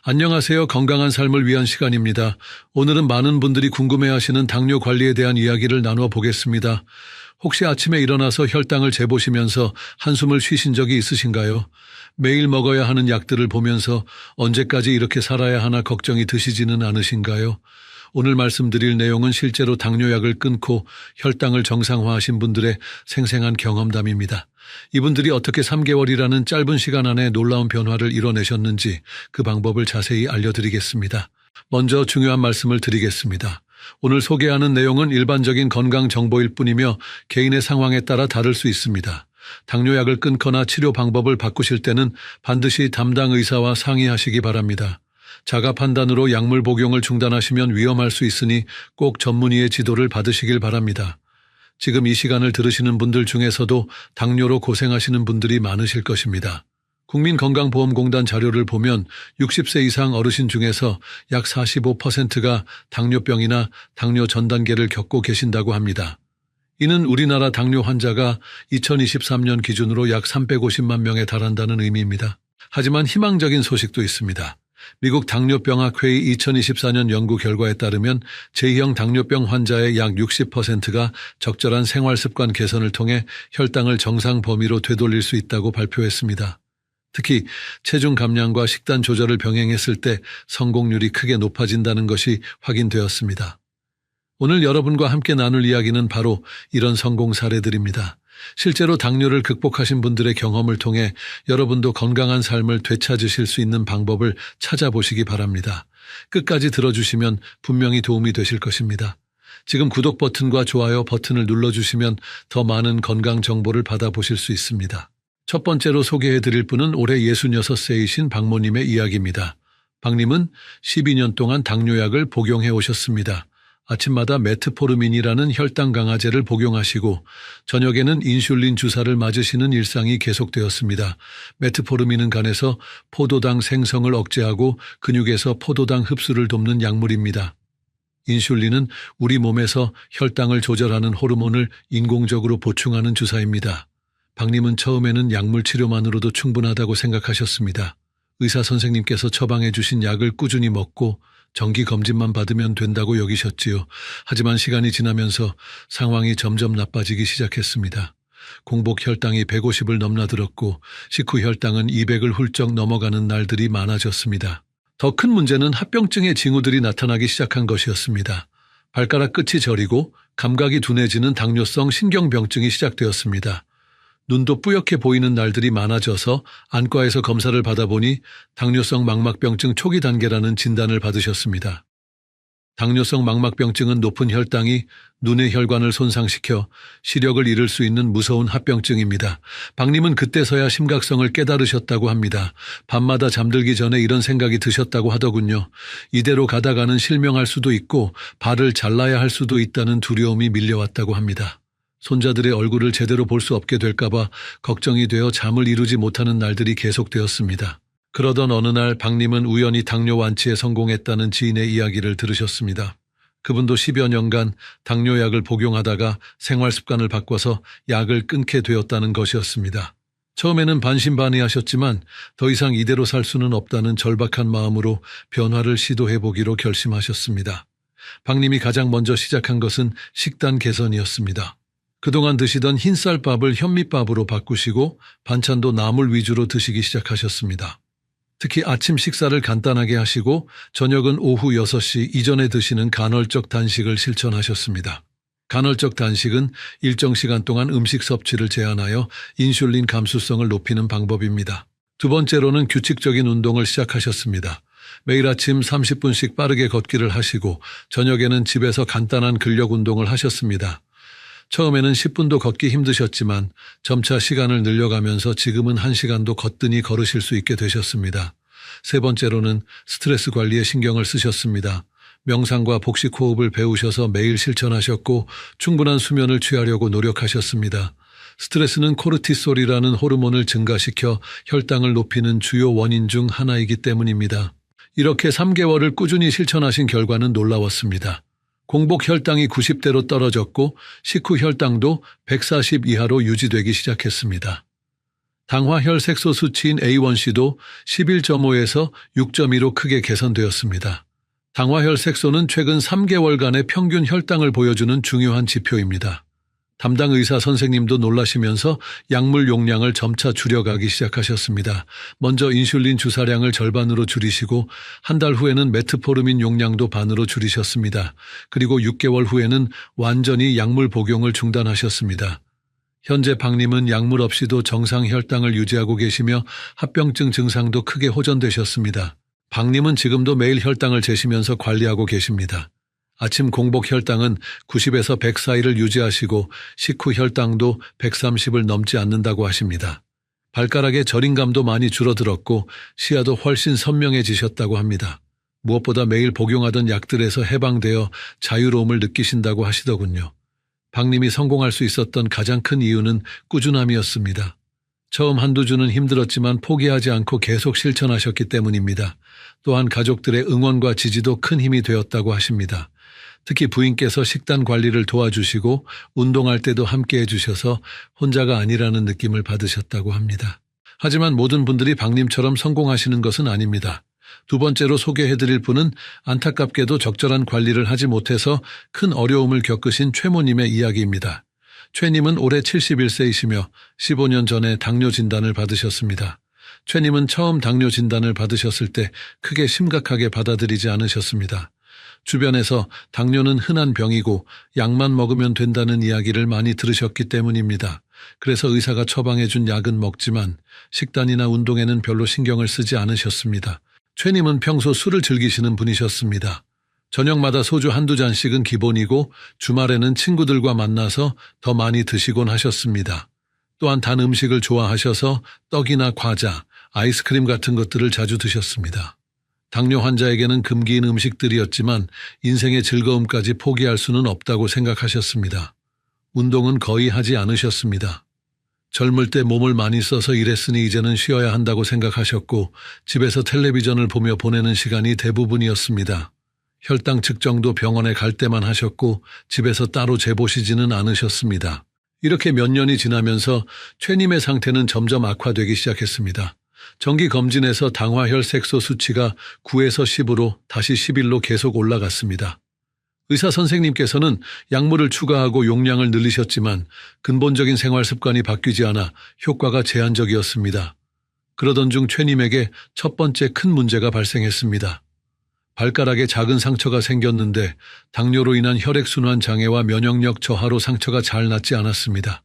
안녕하세요. 건강한 삶을 위한 시간입니다. 오늘은 많은 분들이 궁금해하시는 당뇨 관리에 대한 이야기를 나누어 보겠습니다. 혹시 아침에 일어나서 혈당을 재보시면서 한숨을 쉬신 적이 있으신가요? 매일 먹어야 하는 약들을 보면서 언제까지 이렇게 살아야 하나 걱정이 드시지는 않으신가요? 오늘 말씀드릴 내용은 실제로 당뇨약을 끊고 혈당을 정상화하신 분들의 생생한 경험담입니다. 이분들이 어떻게 3개월이라는 짧은 시간 안에 놀라운 변화를 이뤄내셨는지 그 방법을 자세히 알려드리겠습니다. 먼저 중요한 말씀을 드리겠습니다. 오늘 소개하는 내용은 일반적인 건강 정보일 뿐이며 개인의 상황에 따라 다를 수 있습니다. 당뇨약을 끊거나 치료 방법을 바꾸실 때는 반드시 담당 의사와 상의하시기 바랍니다. 자가 판단으로 약물 복용을 중단하시면 위험할 수 있으니 꼭 전문의의 지도를 받으시길 바랍니다. 지금 이 시간을 들으시는 분들 중에서도 당뇨로 고생하시는 분들이 많으실 것입니다. 국민건강보험공단 자료를 보면 60세 이상 어르신 중에서 약 45%가 당뇨병이나 당뇨 전 단계를 겪고 계신다고 합니다. 이는 우리나라 당뇨 환자가 2023년 기준으로 약 350만 명에 달한다는 의미입니다. 하지만 희망적인 소식도 있습니다. 미국 당뇨병학회의 2024년 연구 결과에 따르면 제2형 당뇨병 환자의 약 60%가 적절한 생활습관 개선을 통해 혈당을 정상 범위로 되돌릴 수 있다고 발표했습니다. 특히 체중 감량과 식단 조절을 병행했을 때 성공률이 크게 높아진다는 것이 확인되었습니다. 오늘 여러분과 함께 나눌 이야기는 바로 이런 성공 사례들입니다. 실제로 당뇨를 극복하신 분들의 경험을 통해 여러분도 건강한 삶을 되찾으실 수 있는 방법을 찾아보시기 바랍니다. 끝까지 들어주시면 분명히 도움이 되실 것입니다. 지금 구독 버튼과 좋아요 버튼을 눌러주시면 더 많은 건강 정보를 받아보실 수 있습니다. 첫 번째로 소개해드릴 분은 올해 66세이신 박모님의 이야기입니다. 박님은 12년 동안 당뇨약을 복용해 오셨습니다. 아침마다 메트포르민이라는 혈당 강화제를 복용하시고 저녁에는 인슐린 주사를 맞으시는 일상이 계속되었습니다. 메트포르민은 간에서 포도당 생성을 억제하고 근육에서 포도당 흡수를 돕는 약물입니다. 인슐린은 우리 몸에서 혈당을 조절하는 호르몬을 인공적으로 보충하는 주사입니다. 박님은 처음에는 약물 치료만으로도 충분하다고 생각하셨습니다. 의사 선생님께서 처방해 주신 약을 꾸준히 먹고 정기 검진만 받으면 된다고 여기셨지요. 하지만 시간이 지나면서 상황이 점점 나빠지기 시작했습니다. 공복 혈당이 150을 넘나들었고 식후 혈당은 200을 훌쩍 넘어가는 날들이 많아졌습니다. 더 큰 문제는 합병증의 징후들이 나타나기 시작한 것이었습니다. 발가락 끝이 저리고 감각이 둔해지는 당뇨성 신경병증이 시작되었습니다. 눈도 뿌옇게 보이는 날들이 많아져서 안과에서 검사를 받아보니 당뇨성 망막병증 초기 단계라는 진단을 받으셨습니다. 당뇨성 망막병증은 높은 혈당이 눈의 혈관을 손상시켜 시력을 잃을 수 있는 무서운 합병증입니다. 박님은 그때서야 심각성을 깨달으셨다고 합니다. 밤마다 잠들기 전에 이런 생각이 드셨다고 하더군요. 이대로 가다가는 실명할 수도 있고 발을 잘라야 할 수도 있다는 두려움이 밀려왔다고 합니다. 손자들의 얼굴을 제대로 볼 수 없게 될까봐 걱정이 되어 잠을 이루지 못하는 날들이 계속되었습니다. 그러던 어느 날 박님은 우연히 당뇨 완치에 성공했다는 지인의 이야기를 들으셨습니다. 그분도 10여 년간 당뇨약을 복용하다가 생활 습관을 바꿔서 약을 끊게 되었다는 것이었습니다. 처음에는 반신반의하셨지만 더 이상 이대로 살 수는 없다는 절박한 마음으로 변화를 시도해보기로 결심하셨습니다. 박님이 가장 먼저 시작한 것은 식단 개선이었습니다. 그동안 드시던 흰쌀밥을 현미밥으로 바꾸시고 반찬도 나물 위주로 드시기 시작하셨습니다. 특히 아침 식사를 간단하게 하시고 저녁은 오후 6시 이전에 드시는 간헐적 단식을 실천하셨습니다. 간헐적 단식은 일정 시간 동안 음식 섭취를 제한하여 인슐린 감수성을 높이는 방법입니다. 두 번째로는 규칙적인 운동을 시작하셨습니다. 매일 아침 30분씩 빠르게 걷기를 하시고 저녁에는 집에서 간단한 근력 운동을 하셨습니다. 처음에는 10분도 걷기 힘드셨지만 점차 시간을 늘려가면서 지금은 1시간도 거뜬히 걸으실 수 있게 되셨습니다. 세 번째로는 스트레스 관리에 신경을 쓰셨습니다. 명상과 복식 호흡을 배우셔서 매일 실천하셨고 충분한 수면을 취하려고 노력하셨습니다. 스트레스는 코르티솔이라는 호르몬을 증가시켜 혈당을 높이는 주요 원인 중 하나이기 때문입니다. 이렇게 3개월을 꾸준히 실천하신 결과는 놀라웠습니다. 공복 혈당이 90대로 떨어졌고 식후 혈당도 140 이하로 유지되기 시작했습니다. 당화혈색소 수치인 A1C도 11.5에서 6.2로 크게 개선되었습니다. 당화혈색소는 최근 3개월간의 평균 혈당을 보여주는 중요한 지표입니다. 담당 의사 선생님도 놀라시면서 약물 용량을 점차 줄여가기 시작하셨습니다. 먼저 인슐린 주사량을 절반으로 줄이시고 한 달 후에는 메트포르민 용량도 반으로 줄이셨습니다. 그리고 6개월 후에는 완전히 약물 복용을 중단하셨습니다. 현재 박님은 약물 없이도 정상 혈당을 유지하고 계시며 합병증 증상도 크게 호전되셨습니다. 박님은 지금도 매일 혈당을 재시면서 관리하고 계십니다. 아침 공복 혈당은 90에서 100 사이를 유지하시고 식후 혈당도 130을 넘지 않는다고 하십니다. 발가락의 저림감도 많이 줄어들었고 시야도 훨씬 선명해지셨다고 합니다. 무엇보다 매일 복용하던 약들에서 해방되어 자유로움을 느끼신다고 하시더군요. 박님이 성공할 수 있었던 가장 큰 이유는 꾸준함이었습니다. 처음 한두 주는 힘들었지만 포기하지 않고 계속 실천하셨기 때문입니다. 또한 가족들의 응원과 지지도 큰 힘이 되었다고 하십니다. 특히 부인께서 식단 관리를 도와주시고 운동할 때도 함께 해주셔서 혼자가 아니라는 느낌을 받으셨다고 합니다. 하지만 모든 분들이 박님처럼 성공하시는 것은 아닙니다. 두 번째로 소개해드릴 분은 안타깝게도 적절한 관리를 하지 못해서 큰 어려움을 겪으신 최모님의 이야기입니다. 최님은 올해 71세이시며 15년 전에 당뇨 진단을 받으셨습니다. 최님은 처음 당뇨 진단을 받으셨을 때 크게 심각하게 받아들이지 않으셨습니다. 주변에서 당뇨는 흔한 병이고 약만 먹으면 된다는 이야기를 많이 들으셨기 때문입니다. 그래서 의사가 처방해준 약은 먹지만 식단이나 운동에는 별로 신경을 쓰지 않으셨습니다. 최님은 평소 술을 즐기시는 분이셨습니다. 저녁마다 소주 한두 잔씩은 기본이고 주말에는 친구들과 만나서 더 많이 드시곤 하셨습니다. 또한 단 음식을 좋아하셔서 떡이나 과자, 아이스크림 같은 것들을 자주 드셨습니다. 당뇨 환자에게는 금기인 음식들이었지만 인생의 즐거움까지 포기할 수는 없다고 생각하셨습니다. 운동은 거의 하지 않으셨습니다. 젊을 때 몸을 많이 써서 일했으니 이제는 쉬어야 한다고 생각하셨고 집에서 텔레비전을 보며 보내는 시간이 대부분이었습니다. 혈당 측정도 병원에 갈 때만 하셨고 집에서 따로 재보시지는 않으셨습니다. 이렇게 몇 년이 지나면서 최님의 상태는 점점 악화되기 시작했습니다. 정기 검진에서 당화혈색소 수치가 9에서 10으로 다시 11로 계속 올라갔습니다. 의사 선생님께서는 약물을 추가하고 용량을 늘리셨지만 근본적인 생활 습관이 바뀌지 않아 효과가 제한적이었습니다. 그러던 중 최님에게 첫 번째 큰 문제가 발생했습니다. 발가락에 작은 상처가 생겼는데 당뇨로 인한 혈액순환 장애와 면역력 저하로 상처가 잘 낫지 않았습니다.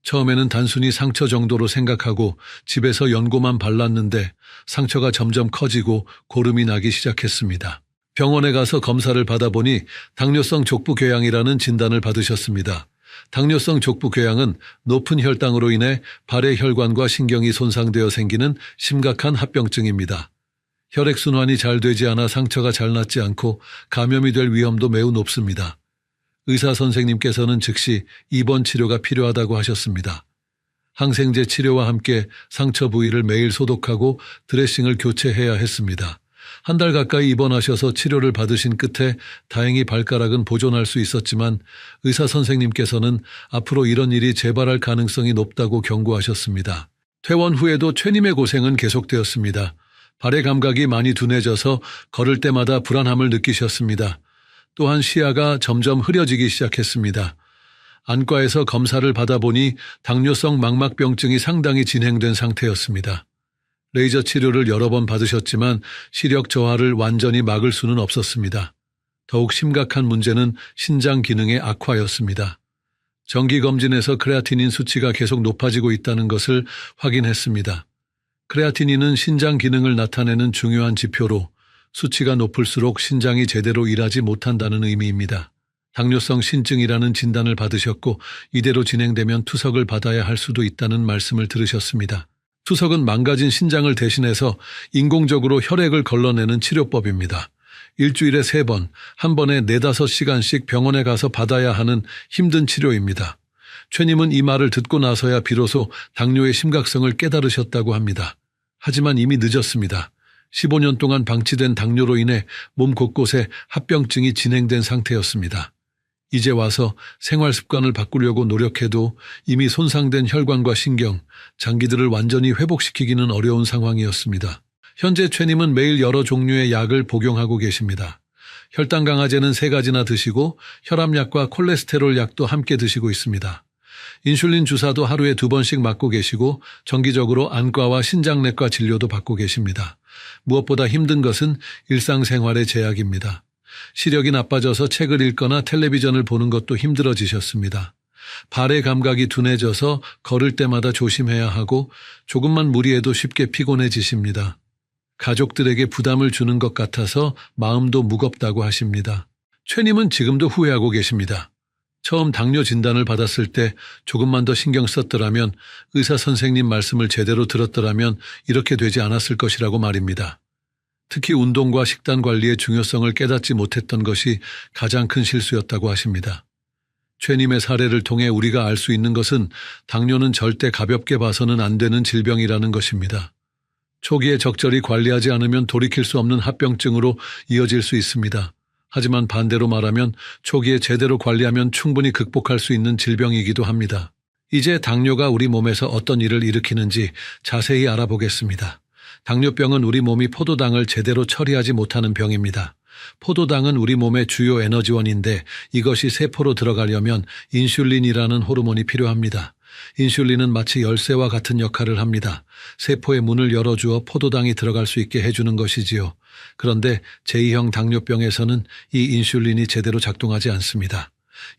처음에는 단순히 상처 정도로 생각하고 집에서 연고만 발랐는데 상처가 점점 커지고 고름이 나기 시작했습니다. 병원에 가서 검사를 받아보니 당뇨성 족부궤양이라는 진단을 받으셨습니다. 당뇨성 족부궤양은 높은 혈당으로 인해 발의 혈관과 신경이 손상되어 생기는 심각한 합병증입니다. 혈액순환이 잘 되지 않아 상처가 잘 낫지 않고 감염이 될 위험도 매우 높습니다. 의사 선생님께서는 즉시 입원 치료가 필요하다고 하셨습니다. 항생제 치료와 함께 상처 부위를 매일 소독하고 드레싱을 교체해야 했습니다. 한 달 가까이 입원하셔서 치료를 받으신 끝에 다행히 발가락은 보존할 수 있었지만 의사 선생님께서는 앞으로 이런 일이 재발할 가능성이 높다고 경고하셨습니다. 퇴원 후에도 최님의 고생은 계속되었습니다. 발의 감각이 많이 둔해져서 걸을 때마다 불안함을 느끼셨습니다. 또한 시야가 점점 흐려지기 시작했습니다. 안과에서 검사를 받아보니 당뇨성 망막병증이 상당히 진행된 상태였습니다. 레이저 치료를 여러 번 받으셨지만 시력 저하를 완전히 막을 수는 없었습니다. 더욱 심각한 문제는 신장 기능의 악화였습니다. 정기검진에서 크레아티닌 수치가 계속 높아지고 있다는 것을 확인했습니다. 크레아티닌은 신장 기능을 나타내는 중요한 지표로 수치가 높을수록 신장이 제대로 일하지 못한다는 의미입니다. 당뇨성 신증이라는 진단을 받으셨고 이대로 진행되면 투석을 받아야 할 수도 있다는 말씀을 들으셨습니다. 투석은 망가진 신장을 대신해서 인공적으로 혈액을 걸러내는 치료법입니다. 일주일에 3번, 한 번에 4-5시간씩 병원에 가서 받아야 하는 힘든 치료입니다. 최님은 이 말을 듣고 나서야 비로소 당뇨의 심각성을 깨달으셨다고 합니다. 하지만 이미 늦었습니다. 15년 동안 방치된 당뇨로 인해 몸 곳곳에 합병증이 진행된 상태였습니다. 이제 와서 생활 습관을 바꾸려고 노력해도 이미 손상된 혈관과 신경, 장기들을 완전히 회복시키기는 어려운 상황이었습니다. 현재 최님은 매일 여러 종류의 약을 복용하고 계십니다. 혈당 강화제는 3가지나 드시고 혈압약과 콜레스테롤 약도 함께 드시고 있습니다. 인슐린 주사도 하루에 2번씩 맞고 계시고 정기적으로 안과와 신장내과 진료도 받고 계십니다. 무엇보다 힘든 것은 일상생활의 제약입니다. 시력이 나빠져서 책을 읽거나 텔레비전을 보는 것도 힘들어지셨습니다. 발의 감각이 둔해져서 걸을 때마다 조심해야 하고 조금만 무리해도 쉽게 피곤해지십니다. 가족들에게 부담을 주는 것 같아서 마음도 무겁다고 하십니다. 최님은 지금도 후회하고 계십니다. 처음 당뇨 진단을 받았을 때 조금만 더 신경 썼더라면, 의사 선생님 말씀을 제대로 들었더라면 이렇게 되지 않았을 것이라고 말입니다. 특히 운동과 식단 관리의 중요성을 깨닫지 못했던 것이 가장 큰 실수였다고 하십니다. 최님의 사례를 통해 우리가 알 수 있는 것은 당뇨는 절대 가볍게 봐서는 안 되는 질병이라는 것입니다. 초기에 적절히 관리하지 않으면 돌이킬 수 없는 합병증으로 이어질 수 있습니다. 하지만 반대로 말하면 초기에 제대로 관리하면 충분히 극복할 수 있는 질병이기도 합니다. 이제 당뇨가 우리 몸에서 어떤 일을 일으키는지 자세히 알아보겠습니다. 당뇨병은 우리 몸이 포도당을 제대로 처리하지 못하는 병입니다. 포도당은 우리 몸의 주요 에너지원인데 이것이 세포로 들어가려면 인슐린이라는 호르몬이 필요합니다. 인슐린은 마치 열쇠와 같은 역할을 합니다. 세포의 문을 열어주어 포도당이 들어갈 수 있게 해주는 것이지요. 그런데 제2형 당뇨병에서는 이 인슐린이 제대로 작동하지 않습니다.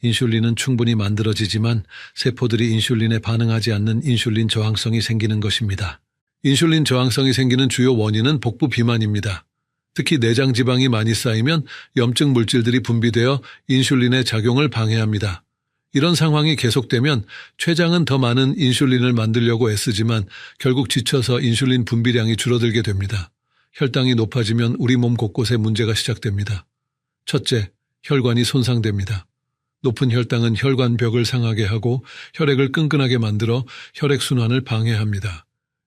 인슐린은 충분히 만들어지지만 세포들이 인슐린에 반응하지 않는 인슐린 저항성이 생기는 것입니다. 인슐린 저항성이 생기는 주요 원인은 복부 비만입니다. 특히 내장 지방이 많이 쌓이면 염증 물질들이 분비되어 인슐린의 작용을 방해합니다. 이런 상황이 계속되면 췌장은 더 많은 인슐린을 만들려고 애쓰지만 결국 지쳐서 인슐린 분비량이 줄어들게 됩니다. 혈당이 높아지면 우리 몸 곳곳에 문제가 시작됩니다. 첫째, 혈관이 손상됩니다. 높은 혈당은 혈관벽을 상하게 하고 혈액을 끈끈하게 만들어 혈액순환을 방해합니다.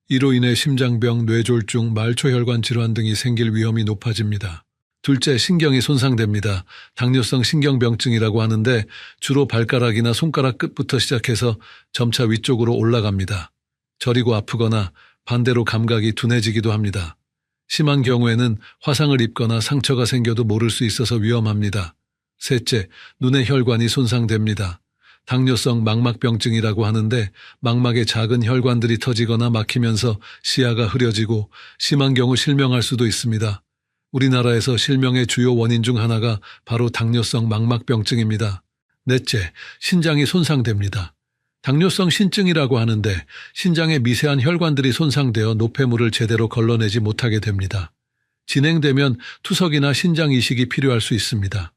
이로 인해 심장병, 뇌졸중, 말초혈관 질환 등이 생길 위험이 높아집니다. 둘째, 신경이 손상됩니다. 당뇨성 신경병증이라고 하는데 주로 발가락이나 손가락 끝부터 시작해서 점차 위쪽으로 올라갑니다. 저리고 아프거나 반대로 감각이 둔해지기도 합니다. 심한 경우에는 화상을 입거나 상처가 생겨도 모를 수 있어서 위험합니다. 셋째, 눈의 혈관이 손상됩니다. 당뇨성 망막병증이라고 하는데 망막에 작은 혈관들이 터지거나 막히면서 시야가 흐려지고 심한 경우 실명할 수도 있습니다. 우리나라에서 실명의 주요 원인 중 하나가 바로 당뇨성 망막병증입니다. 넷째, 신장이 손상됩니다. 당뇨성 신증이라고 하는데 신장의 미세한 혈관들이 손상되어 노폐물을 제대로 걸러내지 못하게 됩니다. 진행되면 투석이나 신장 이식이 필요할 수 있습니다.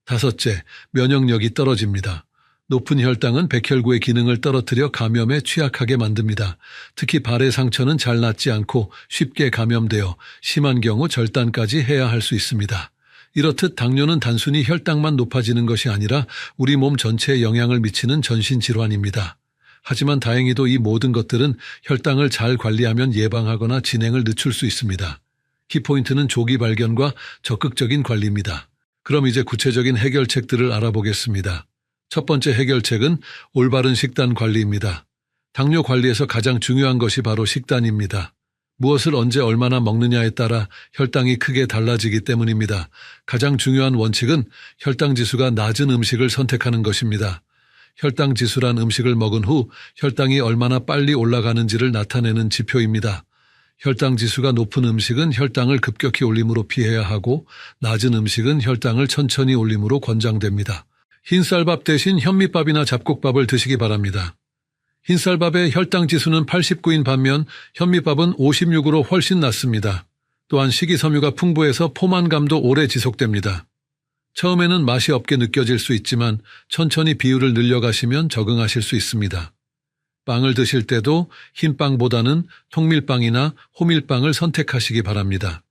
다섯째, 면역력이 떨어집니다. 높은 혈당은 백혈구의 기능을 떨어뜨려 감염에 취약하게 만듭니다. 특히 발의 상처는 잘 낫지 않고 쉽게 감염되어 심한 경우 절단까지 해야 할 수 있습니다. 이렇듯 당뇨는 단순히 혈당만 높아지는 것이 아니라 우리 몸 전체에 영향을 미치는 전신질환입니다. 하지만 다행히도 이 모든 것들은 혈당을 잘 관리하면 예방하거나 진행을 늦출 수 있습니다. 키포인트는 조기 발견과 적극적인 관리입니다. 그럼 이제 구체적인 해결책들을 알아보겠습니다. 첫 번째 해결책은 올바른 식단 관리입니다. 당뇨 관리에서 가장 중요한 것이 바로 식단입니다. 무엇을 언제 얼마나 먹느냐에 따라 혈당이 크게 달라지기 때문입니다. 가장 중요한 원칙은 혈당 지수가 낮은 음식을 선택하는 것입니다. 혈당 지수란 음식을 먹은 후 혈당이 얼마나 빨리 올라가는지를 나타내는 지표입니다. 혈당 지수가 높은 음식은 혈당을 급격히 올림으로 피해야 하고 낮은 음식은 혈당을 천천히 올림으로 권장됩니다. 흰쌀밥 대신 현미밥이나 잡곡밥을 드시기 바랍니다. 흰쌀밥의 혈당 지수는 89인 반면 현미밥은 56으로 훨씬 낮습니다. 또한 식이섬유가 풍부해서 포만감도 오래 지속됩니다. 처음에는 맛이 없게 느껴질 수 있지만 천천히 비율을 늘려가시면 적응하실 수 있습니다. 빵을 드실 때도 흰빵보다는 통밀빵이나 호밀빵을 선택하시기 바랍니다.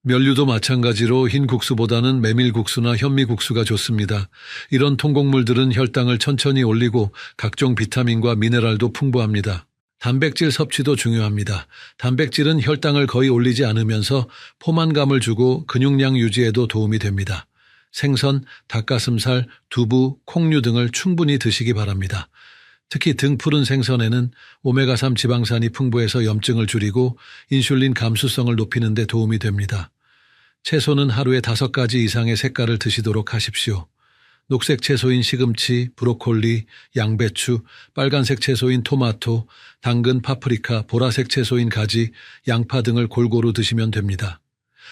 면류도 마찬가지로 흰 국수보다는 메밀국수나 현미국수가 좋습니다. 이런 통곡물들은 혈당을 천천히 올리고 각종 비타민과 미네랄도 풍부합니다. 단백질 섭취도 중요합니다. 단백질은 혈당을 거의 올리지 않으면서 포만감을 주고 근육량 유지에도 도움이 됩니다. 생선, 닭가슴살, 두부, 콩류 등을 충분히 드시기 바랍니다. 특히 등푸른 생선에는 오메가3 지방산이 풍부해서 염증을 줄이고 인슐린 감수성을 높이는 데 도움이 됩니다. 채소는 하루에 5가지 이상의 색깔을 드시도록 하십시오. 녹색 채소인 시금치, 브로콜리, 양배추, 빨간색 채소인 토마토, 당근, 파프리카, 보라색 채소인 가지, 양파 등을 골고루 드시면 됩니다.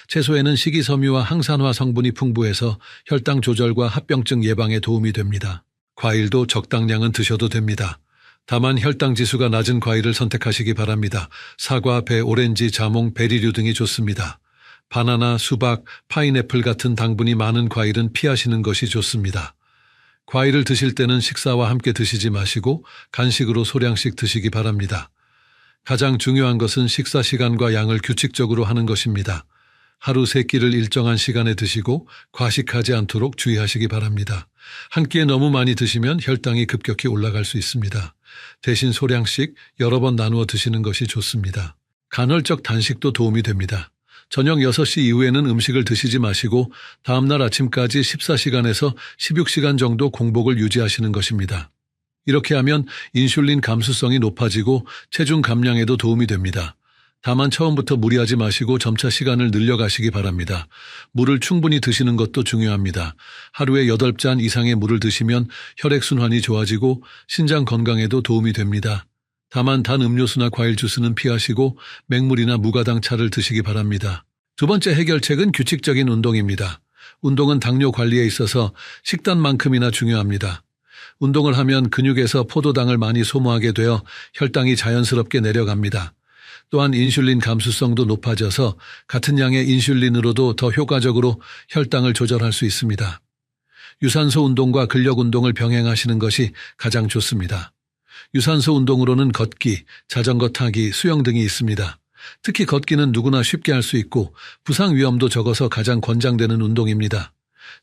채소에는 식이섬유와 항산화 성분이 풍부해서 혈당 조절과 합병증 예방에 도움이 됩니다. 과일도 적당량은 드셔도 됩니다. 다만 혈당 지수가 낮은 과일을 선택하시기 바랍니다. 사과, 배, 오렌지, 자몽, 베리류 등이 좋습니다. 바나나, 수박, 파인애플 같은 당분이 많은 과일은 피하시는 것이 좋습니다. 과일을 드실 때는 식사와 함께 드시지 마시고 간식으로 소량씩 드시기 바랍니다. 가장 중요한 것은 식사 시간과 양을 규칙적으로 하는 것입니다. 하루 3끼를 일정한 시간에 드시고 과식하지 않도록 주의하시기 바랍니다. 한 끼에 너무 많이 드시면 혈당이 급격히 올라갈 수 있습니다. 대신 소량씩 여러 번 나누어 드시는 것이 좋습니다. 간헐적 단식도 도움이 됩니다. 저녁 6시 이후에는 음식을 드시지 마시고 다음날 아침까지 14시간에서 16시간 정도 공복을 유지하시는 것입니다. 이렇게 하면 인슐린 감수성이 높아지고 체중 감량에도 도움이 됩니다. 다만 처음부터 무리하지 마시고 점차 시간을 늘려가시기 바랍니다. 물을 충분히 드시는 것도 중요합니다. 하루에 8잔 이상의 물을 드시면 혈액순환이 좋아지고 신장 건강에도 도움이 됩니다. 다만 단 음료수나 과일 주스는 피하시고 맹물이나 무가당 차를 드시기 바랍니다. 두 번째 해결책은 규칙적인 운동입니다. 운동은 당뇨 관리에 있어서 식단만큼이나 중요합니다. 운동을 하면 근육에서 포도당을 많이 소모하게 되어 혈당이 자연스럽게 내려갑니다. 또한 인슐린 감수성도 높아져서 같은 양의 인슐린으로도 더 효과적으로 혈당을 조절할 수 있습니다. 유산소 운동과 근력 운동을 병행하시는 것이 가장 좋습니다. 유산소 운동으로는 걷기, 자전거 타기, 수영 등이 있습니다. 특히 걷기는 누구나 쉽게 할 수 있고 부상 위험도 적어서 가장 권장되는 운동입니다.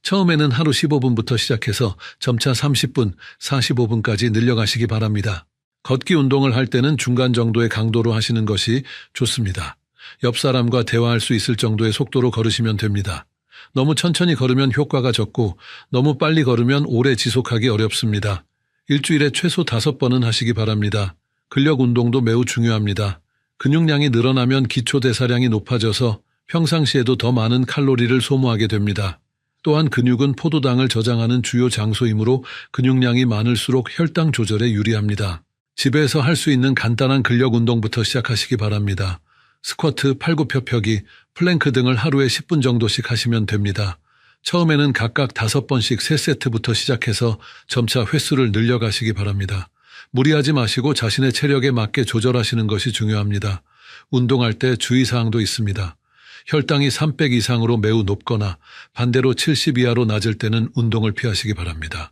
처음에는 하루 15분부터 시작해서 점차 30분, 45분까지 늘려가시기 바랍니다. 걷기 운동을 할 때는 중간 정도의 강도로 하시는 것이 좋습니다. 옆 사람과 대화할 수 있을 정도의 속도로 걸으시면 됩니다. 너무 천천히 걸으면 효과가 적고 너무 빨리 걸으면 오래 지속하기 어렵습니다. 일주일에 최소 5번은 하시기 바랍니다. 근력 운동도 매우 중요합니다. 근육량이 늘어나면 기초대사량이 높아져서 평상시에도 더 많은 칼로리를 소모하게 됩니다. 또한 근육은 포도당을 저장하는 주요 장소이므로 근육량이 많을수록 혈당 조절에 유리합니다. 집에서 할 수 있는 간단한 근력 운동부터 시작하시기 바랍니다. 스쿼트, 팔굽혀펴기, 플랭크 등을 하루에 10분 정도씩 하시면 됩니다. 처음에는 각각 5번씩 3세트부터 시작해서 점차 횟수를 늘려가시기 바랍니다. 무리하지 마시고 자신의 체력에 맞게 조절하시는 것이 중요합니다. 운동할 때 주의사항도 있습니다. 혈당이 300 이상으로 매우 높거나 반대로 70 이하로 낮을 때는 운동을 피하시기 바랍니다.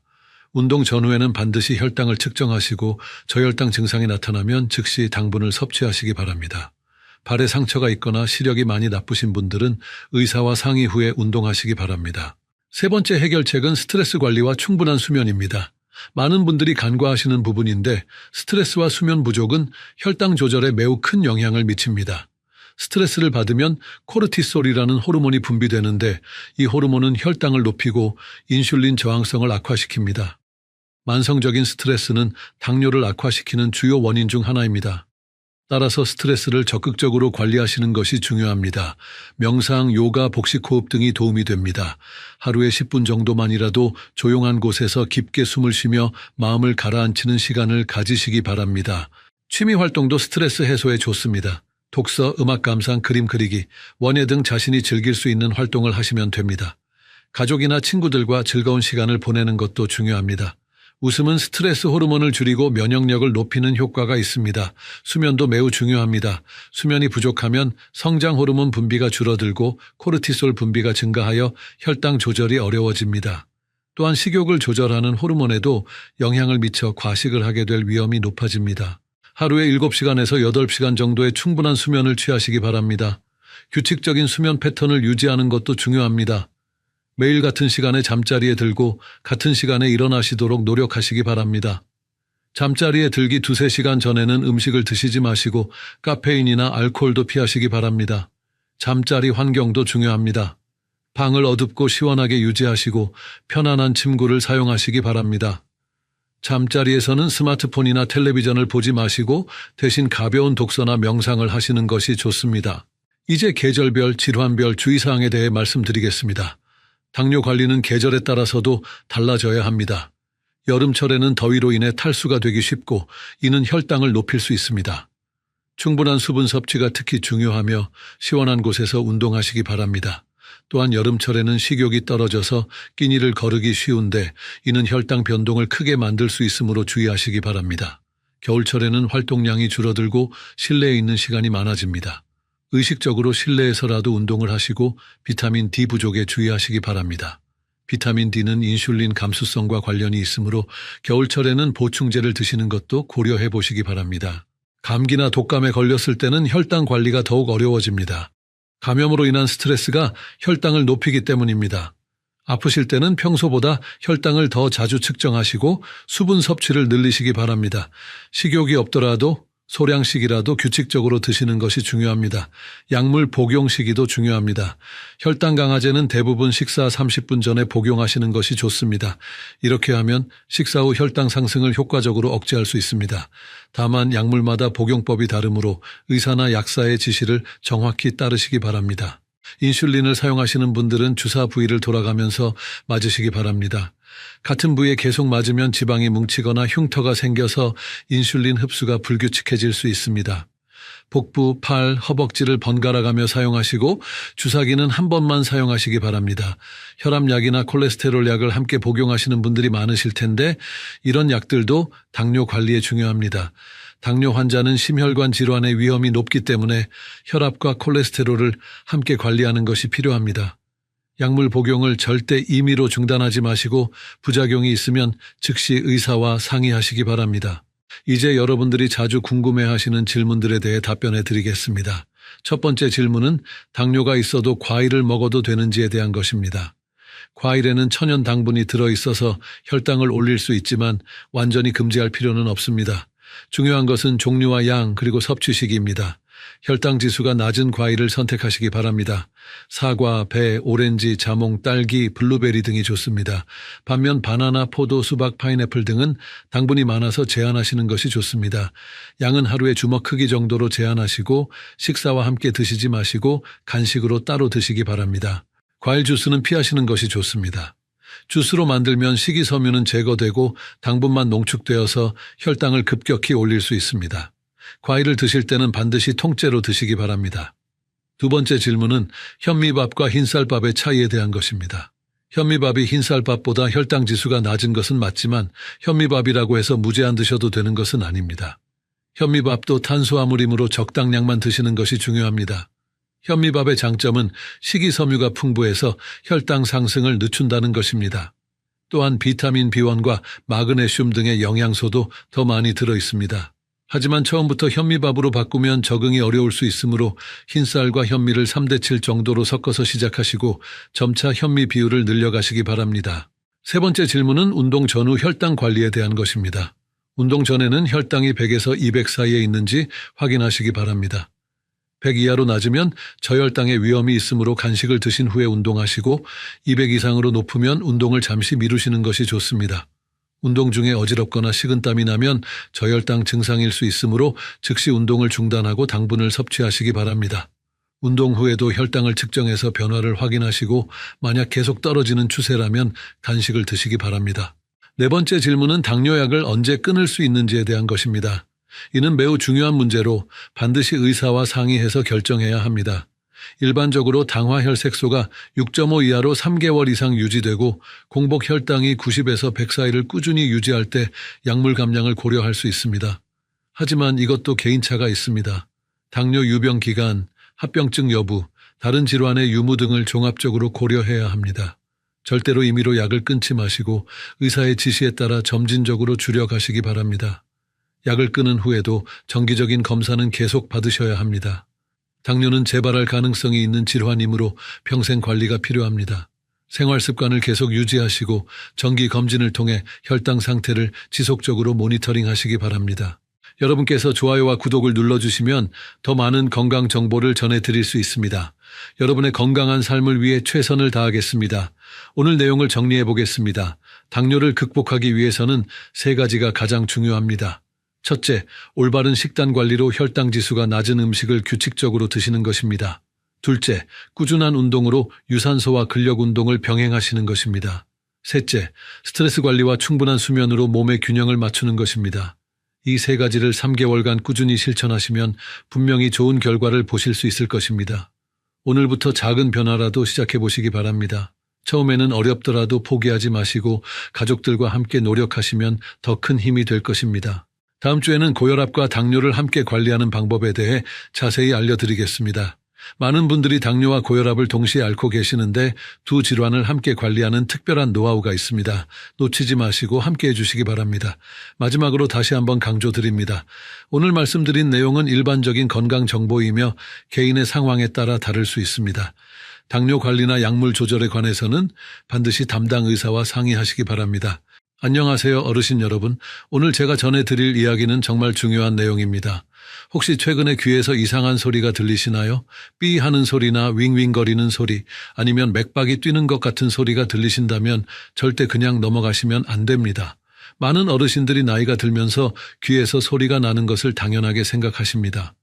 운동 전후에는 반드시 혈당을 측정하시고 저혈당 증상이 나타나면 즉시 당분을 섭취하시기 바랍니다. 발에 상처가 있거나 시력이 많이 나쁘신 분들은 의사와 상의 후에 운동하시기 바랍니다. 세 번째 해결책은 스트레스 관리와 충분한 수면입니다. 많은 분들이 간과하시는 부분인데 스트레스와 수면 부족은 혈당 조절에 매우 큰 영향을 미칩니다. 스트레스를 받으면 코르티솔이라는 호르몬이 분비되는데 이 호르몬은 혈당을 높이고 인슐린 저항성을 악화시킵니다. 만성적인 스트레스는 당뇨를 악화시키는 주요 원인 중 하나입니다. 따라서 스트레스를 적극적으로 관리하시는 것이 중요합니다. 명상, 요가, 복식호흡 등이 도움이 됩니다. 하루에 10분 정도만이라도 조용한 곳에서 깊게 숨을 쉬며 마음을 가라앉히는 시간을 가지시기 바랍니다. 취미 활동도 스트레스 해소에 좋습니다. 독서, 음악 감상, 그림 그리기, 원예 등 자신이 즐길 수 있는 활동을 하시면 됩니다. 가족이나 친구들과 즐거운 시간을 보내는 것도 중요합니다. 웃음은 스트레스 호르몬을 줄이고 면역력을 높이는 효과가 있습니다. 수면도 매우 중요합니다. 수면이 부족하면 성장 호르몬 분비가 줄어들고 코르티솔 분비가 증가하여 혈당 조절이 어려워집니다. 또한 식욕을 조절하는 호르몬에도 영향을 미쳐 과식을 하게 될 위험이 높아집니다. 하루에 7시간에서 8시간 정도의 충분한 수면을 취하시기 바랍니다. 규칙적인 수면 패턴을 유지하는 것도 중요합니다. 매일 같은 시간에 잠자리에 들고 같은 시간에 일어나시도록 노력하시기 바랍니다. 잠자리에 들기 2-3시간 전에는 음식을 드시지 마시고 카페인이나 알코올도 피하시기 바랍니다. 잠자리 환경도 중요합니다. 방을 어둡고 시원하게 유지하시고 편안한 침구를 사용하시기 바랍니다. 잠자리에서는 스마트폰이나 텔레비전을 보지 마시고 대신 가벼운 독서나 명상을 하시는 것이 좋습니다. 이제 계절별, 질환별 주의사항에 대해 말씀드리겠습니다. 당뇨 관리는 계절에 따라서도 달라져야 합니다. 여름철에는 더위로 인해 탈수가 되기 쉽고 이는 혈당을 높일 수 있습니다. 충분한 수분 섭취가 특히 중요하며 시원한 곳에서 운동하시기 바랍니다. 또한 여름철에는 식욕이 떨어져서 끼니를 거르기 쉬운데 이는 혈당 변동을 크게 만들 수 있으므로 주의하시기 바랍니다. 겨울철에는 활동량이 줄어들고 실내에 있는 시간이 많아집니다. 의식적으로 실내에서라도 운동을 하시고 비타민 D 부족에 주의하시기 바랍니다. 비타민 D는 인슐린 감수성과 관련이 있으므로 겨울철에는 보충제를 드시는 것도 고려해 보시기 바랍니다. 감기나 독감에 걸렸을 때는 혈당 관리가 더욱 어려워집니다. 감염으로 인한 스트레스가 혈당을 높이기 때문입니다. 아프실 때는 평소보다 혈당을 더 자주 측정하시고 수분 섭취를 늘리시기 바랍니다. 식욕이 없더라도 소량씩이라도 규칙적으로 드시는 것이 중요합니다. 약물 복용 시기도 중요합니다. 혈당 강화제는 대부분 식사 30분 전에 복용하시는 것이 좋습니다. 이렇게 하면 식사 후 혈당 상승을 효과적으로 억제할 수 있습니다. 다만 약물마다 복용법이 다르므로 의사나 약사의 지시를 정확히 따르시기 바랍니다. 인슐린을 사용하시는 분들은 주사 부위를 돌아가면서 맞으시기 바랍니다. 같은 부위에 계속 맞으면 지방이 뭉치거나 흉터가 생겨서 인슐린 흡수가 불규칙해질 수 있습니다. 복부, 팔, 허벅지를 번갈아 가며 사용하시고 주사기는 한 번만 사용하시기 바랍니다. 혈압약이나 콜레스테롤 약을 함께 복용하시는 분들이 많으실 텐데 이런 약들도 당뇨 관리에 중요합니다. 당뇨 환자는 심혈관 질환의 위험이 높기 때문에 혈압과 콜레스테롤을 함께 관리하는 것이 필요합니다. 약물 복용을 절대 임의로 중단하지 마시고 부작용이 있으면 즉시 의사와 상의하시기 바랍니다. 이제 여러분들이 자주 궁금해하시는 질문들에 대해 답변해 드리겠습니다. 첫 번째 질문은 당뇨가 있어도 과일을 먹어도 되는지에 대한 것입니다. 과일에는 천연 당분이 들어있어서 혈당을 올릴 수 있지만 완전히 금지할 필요는 없습니다. 중요한 것은 종류와 양 그리고 섭취 시기입니다. 혈당 지수가 낮은 과일을 선택하시기 바랍니다. 사과, 배, 오렌지, 자몽, 딸기, 블루베리 등이 좋습니다. 반면 바나나, 포도, 수박, 파인애플 등은 당분이 많아서 제한하시는 것이 좋습니다. 양은 하루에 주먹 크기 정도로 제한하시고 식사와 함께 드시지 마시고 간식으로 따로 드시기 바랍니다. 과일 주스는 피하시는 것이 좋습니다. 주스로 만들면 식이섬유는 제거되고 당분만 농축되어서 혈당을 급격히 올릴 수 있습니다. 과일을 드실 때는 반드시 통째로 드시기 바랍니다. 두 번째 질문은 현미밥과 흰쌀밥의 차이에 대한 것입니다. 현미밥이 흰쌀밥보다 혈당 지수가 낮은 것은 맞지만 현미밥이라고 해서 무제한 드셔도 되는 것은 아닙니다. 현미밥도 탄수화물이므로 적당량만 드시는 것이 중요합니다. 현미밥의 장점은 식이섬유가 풍부해서 혈당 상승을 늦춘다는 것입니다. 또한 비타민 B1과 마그네슘 등의 영양소도 더 많이 들어 있습니다. 하지만 처음부터 현미밥으로 바꾸면 적응이 어려울 수 있으므로 흰쌀과 현미를 3대7 정도로 섞어서 시작하시고 점차 현미 비율을 늘려가시기 바랍니다. 세 번째 질문은 운동 전후 혈당 관리에 대한 것입니다. 운동 전에는 혈당이 100에서 200 사이에 있는지 확인하시기 바랍니다. 100 이하로 낮으면 저혈당의 위험이 있으므로 간식을 드신 후에 운동하시고 200 이상으로 높으면 운동을 잠시 미루시는 것이 좋습니다. 운동 중에 어지럽거나 식은땀이 나면 저혈당 증상일 수 있으므로 즉시 운동을 중단하고 당분을 섭취하시기 바랍니다. 운동 후에도 혈당을 측정해서 변화를 확인하시고 만약 계속 떨어지는 추세라면 간식을 드시기 바랍니다. 네 번째 질문은 당뇨약을 언제 끊을 수 있는지에 대한 것입니다. 이는 매우 중요한 문제로 반드시 의사와 상의해서 결정해야 합니다. 일반적으로 당화혈색소가 6.5 이하로 3개월 이상 유지되고 공복 혈당이 90에서 100 사이를 꾸준히 유지할 때 약물 감량을 고려할 수 있습니다. 하지만 이것도 개인차가 있습니다. 당뇨 유병 기간, 합병증 여부, 다른 질환의 유무 등을 종합적으로 고려해야 합니다. 절대로 임의로 약을 끊지 마시고 의사의 지시에 따라 점진적으로 줄여가시기 바랍니다. 약을 끊은 후에도 정기적인 검사는 계속 받으셔야 합니다. 당뇨는 재발할 가능성이 있는 질환이므로 평생 관리가 필요합니다. 생활 습관을 계속 유지하시고 정기 검진을 통해 혈당 상태를 지속적으로 모니터링하시기 바랍니다. 여러분께서 좋아요와 구독을 눌러주시면 더 많은 건강 정보를 전해드릴 수 있습니다. 여러분의 건강한 삶을 위해 최선을 다하겠습니다. 오늘 내용을 정리해 보겠습니다. 당뇨를 극복하기 위해서는 3가지가 가장 중요합니다. 첫째, 올바른 식단 관리로 혈당 지수가 낮은 음식을 규칙적으로 드시는 것입니다. 둘째, 꾸준한 운동으로 유산소와 근력 운동을 병행하시는 것입니다. 셋째, 스트레스 관리와 충분한 수면으로 몸의 균형을 맞추는 것입니다. 이 3가지를 3개월간 꾸준히 실천하시면 분명히 좋은 결과를 보실 수 있을 것입니다. 오늘부터 작은 변화라도 시작해 보시기 바랍니다. 처음에는 어렵더라도 포기하지 마시고 가족들과 함께 노력하시면 더 큰 힘이 될 것입니다. 다음 주에는 고혈압과 당뇨를 함께 관리하는 방법에 대해 자세히 알려드리겠습니다. 많은 분들이 당뇨와 고혈압을 동시에 앓고 계시는데 두 질환을 함께 관리하는 특별한 노하우가 있습니다. 놓치지 마시고 함께 해주시기 바랍니다. 마지막으로 다시 한번 강조드립니다. 오늘 말씀드린 내용은 일반적인 건강 정보이며 개인의 상황에 따라 다를 수 있습니다. 당뇨 관리나 약물 조절에 관해서는 반드시 담당 의사와 상의하시기 바랍니다. 안녕하세요, 어르신 여러분. 오늘 제가 전해드릴 이야기는 정말 중요한 내용입니다. 혹시 최근에 귀에서 이상한 소리가 들리시나요? 삐 하는 소리나 윙윙거리는 소리, 아니면 맥박이 뛰는 것 같은 소리가 들리신다면 절대 그냥 넘어가시면 안 됩니다. 많은 어르신들이 나이가 들면서 귀에서 소리가 나는 것을 당연하게 생각하십니다.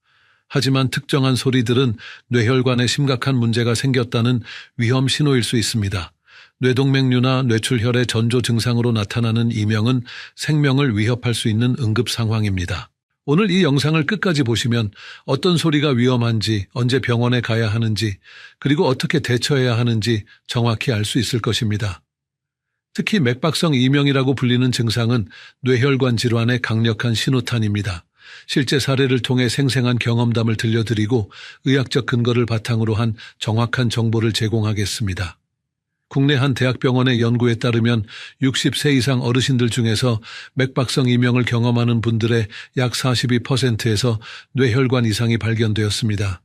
하지만 특정한 소리들은 뇌혈관에 심각한 문제가 생겼다는 위험 신호일 수 있습니다. 뇌동맥류나 뇌출혈의 전조 증상으로 나타나는 이명은 생명을 위협할 수 있는 응급 상황입니다. 오늘 이 영상을 끝까지 보시면 어떤 소리가 위험한지, 언제 병원에 가야 하는지, 그리고 어떻게 대처해야 하는지 정확히 알 수 있을 것입니다. 특히 맥박성 이명이라고 불리는 증상은 뇌혈관 질환의 강력한 신호탄입니다. 실제 사례를 통해 생생한 경험담을 들려드리고 의학적 근거를 바탕으로 한 정확한 정보를 제공하겠습니다. 국내 한 대학병원의 연구에 따르면 60세 이상 어르신들 중에서 맥박성 이명을 경험하는 분들의 약 42%에서 뇌혈관 이상이 발견되었습니다.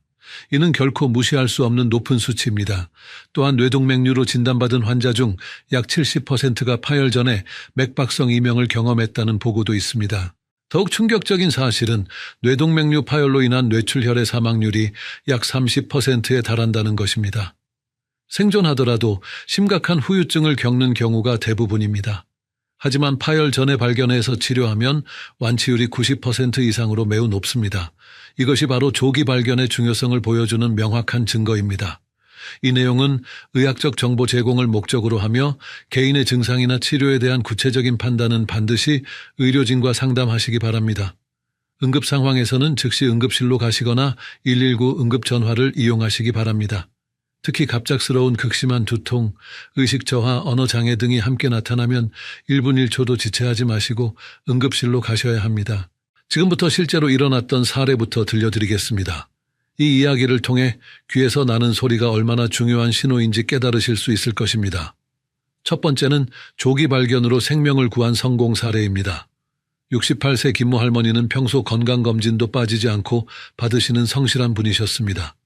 이는 결코 무시할 수 없는 높은 수치입니다. 또한 뇌동맥류로 진단받은 환자 중 약 70%가 파열 전에 맥박성 이명을 경험했다는 보고도 있습니다. 더욱 충격적인 사실은 뇌동맥류 파열로 인한 뇌출혈의 사망률이 약 30%에 달한다는 것입니다. 생존하더라도 심각한 후유증을 겪는 경우가 대부분입니다. 하지만 파열 전에 발견해서 치료하면 완치율이 90% 이상으로 매우 높습니다. 이것이 바로 조기 발견의 중요성을 보여주는 명확한 증거입니다. 이 내용은 의학적 정보 제공을 목적으로 하며 개인의 증상이나 치료에 대한 구체적인 판단은 반드시 의료진과 상담하시기 바랍니다. 응급 상황에서는 즉시 응급실로 가시거나 119 응급전화를 이용하시기 바랍니다. 특히 갑작스러운 극심한 두통, 의식저하, 언어장애 등이 함께 나타나면 1분 1초도 지체하지 마시고 응급실로 가셔야 합니다. 지금부터 실제로 일어났던 사례부터 들려드리겠습니다. 이 이야기를 통해 귀에서 나는 소리가 얼마나 중요한 신호인지 깨달으실 수 있을 것입니다. 첫 번째는 조기 발견으로 생명을 구한 성공 사례입니다. 68세 김모 할머니는 평소 건강검진도 빠지지 않고 받으시는 성실한 분이셨습니다.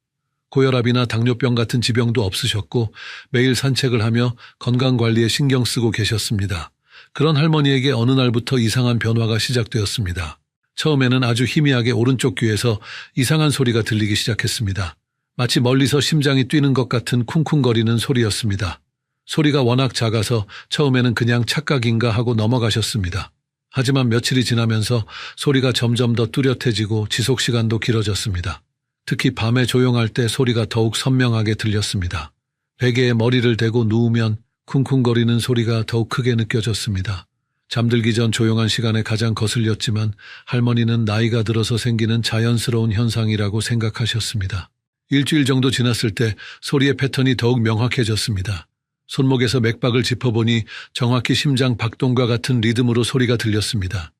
고혈압이나 당뇨병 같은 지병도 없으셨고 매일 산책을 하며 건강관리에 신경 쓰고 계셨습니다. 그런 할머니에게 어느 날부터 이상한 변화가 시작되었습니다. 처음에는 아주 희미하게 오른쪽 귀에서 이상한 소리가 들리기 시작했습니다. 마치 멀리서 심장이 뛰는 것 같은 쿵쿵거리는 소리였습니다. 소리가 워낙 작아서 처음에는 그냥 착각인가 하고 넘어가셨습니다. 하지만 며칠이 지나면서 소리가 점점 더 뚜렷해지고 지속시간도 길어졌습니다. 특히 밤에 조용할 때 소리가 더욱 선명하게 들렸습니다. 베개에 머리를 대고 누우면 쿵쿵거리는 소리가 더욱 크게 느껴졌습니다. 잠들기 전 조용한 시간에 가장 거슬렸지만 할머니는 나이가 들어서 생기는 자연스러운 현상이라고 생각하셨습니다. 일주일 정도 지났을 때 소리의 패턴이 더욱 명확해졌습니다. 손목에서 맥박을 짚어보니 정확히 심장 박동과 같은 리듬으로 소리가 들렸습니다.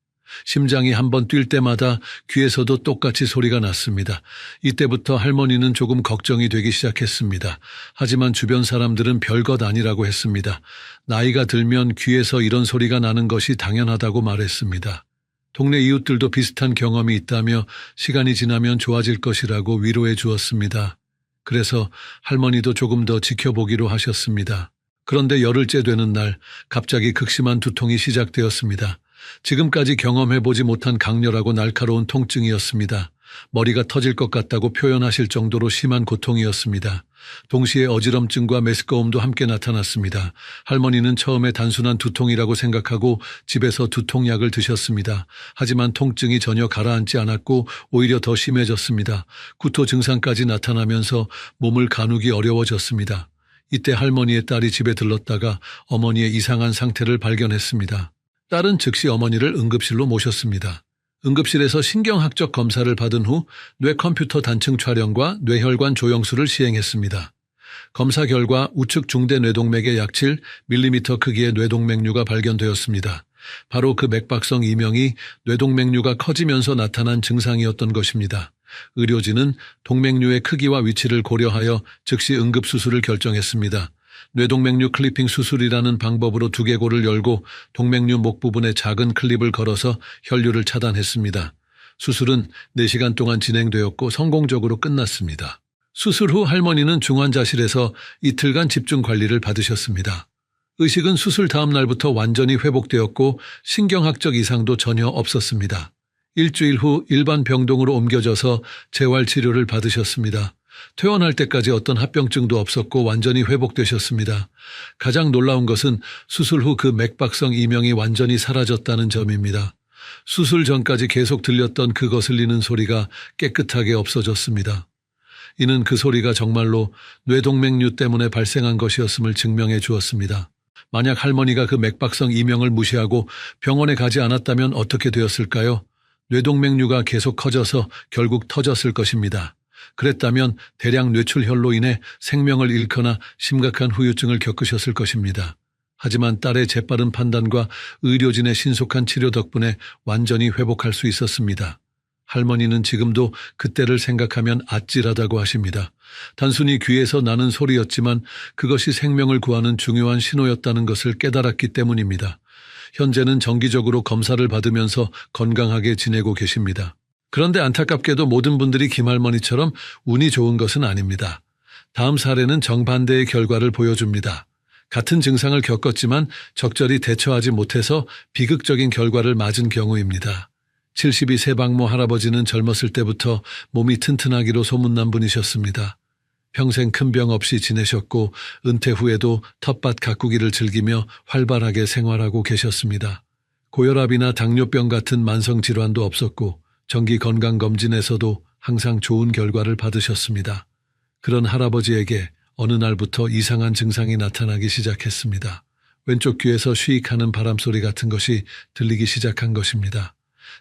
심장이 한번 뛸 때마다 귀에서도 똑같이 소리가 났습니다. 이때부터 할머니는 조금 걱정이 되기 시작했습니다. 하지만 주변 사람들은 별것 아니라고 했습니다. 나이가 들면 귀에서 이런 소리가 나는 것이 당연하다고 말했습니다. 동네 이웃들도 비슷한 경험이 있다며 시간이 지나면 좋아질 것이라고 위로해 주었습니다. 그래서 할머니도 조금 더 지켜보기로 하셨습니다. 그런데 열흘째 되는 날 갑자기 극심한 두통이 시작되었습니다. 지금까지 경험해보지 못한 강렬하고 날카로운 통증이었습니다. 머리가 터질 것 같다고 표현하실 정도로 심한 고통이었습니다. 동시에 어지럼증과 메스꺼움도 함께 나타났습니다. 할머니는 처음에 단순한 두통이라고 생각하고 집에서 두통약을 드셨습니다. 하지만 통증이 전혀 가라앉지 않았고 오히려 더 심해졌습니다. 구토 증상까지 나타나면서 몸을 가누기 어려워졌습니다. 이때 할머니의 딸이 집에 들렀다가 어머니의 이상한 상태를 발견했습니다. 딸은 즉시 어머니를 응급실로 모셨습니다. 응급실에서 신경학적 검사를 받은 후 뇌 컴퓨터 단층 촬영과 뇌혈관 조영술을 시행했습니다. 검사 결과 우측 중대 뇌동맥에 약 7mm 크기의 뇌동맥류가 발견되었습니다. 바로 그 맥박성 이명이 뇌동맥류가 커지면서 나타난 증상이었던 것입니다. 의료진은 동맥류의 크기와 위치를 고려하여 즉시 응급수술을 결정했습니다. 뇌동맥류 클리핑 수술이라는 방법으로 두개골을 열고 동맥류 목 부분에 작은 클립을 걸어서 혈류를 차단했습니다. 수술은 4시간 동안 진행되었고 성공적으로 끝났습니다. 수술 후 할머니는 중환자실에서 이틀간 집중 관리를 받으셨습니다. 의식은 수술 다음 날부터 완전히 회복되었고 신경학적 이상도 전혀 없었습니다. 일주일 후 일반 병동으로 옮겨져서 재활치료를 받으셨습니다. 퇴원할 때까지 어떤 합병증도 없었고 완전히 회복되셨습니다. 가장 놀라운 것은 수술 후 그 맥박성 이명이 완전히 사라졌다는 점입니다. 수술 전까지 계속 들렸던 그 거슬리는 소리가 깨끗하게 없어졌습니다. 이는 그 소리가 정말로 뇌동맥류 때문에 발생한 것이었음을 증명해 주었습니다. 만약 할머니가 그 맥박성 이명을 무시하고 병원에 가지 않았다면 어떻게 되었을까요? 뇌동맥류가 계속 커져서 결국 터졌을 것입니다. 그랬다면 대량 뇌출혈로 인해 생명을 잃거나 심각한 후유증을 겪으셨을 것입니다. 하지만 딸의 재빠른 판단과 의료진의 신속한 치료 덕분에 완전히 회복할 수 있었습니다. 할머니는 지금도 그때를 생각하면 아찔하다고 하십니다. 단순히 귀에서 나는 소리였지만 그것이 생명을 구하는 중요한 신호였다는 것을 깨달았기 때문입니다. 현재는 정기적으로 검사를 받으면서 건강하게 지내고 계십니다. 그런데 안타깝게도 모든 분들이 김할머니처럼 운이 좋은 것은 아닙니다. 다음 사례는 정반대의 결과를 보여줍니다. 같은 증상을 겪었지만 적절히 대처하지 못해서 비극적인 결과를 맞은 경우입니다. 72세 박모 할아버지는 젊었을 때부터 몸이 튼튼하기로 소문난 분이셨습니다. 평생 큰 병 없이 지내셨고 은퇴 후에도 텃밭 가꾸기를 즐기며 활발하게 생활하고 계셨습니다. 고혈압이나 당뇨병 같은 만성 질환도 없었고 정기 건강검진에서도 항상 좋은 결과를 받으셨습니다. 그런 할아버지에게 어느 날부터 이상한 증상이 나타나기 시작했습니다. 왼쪽 귀에서 쉬익하는 바람소리 같은 것이 들리기 시작한 것입니다.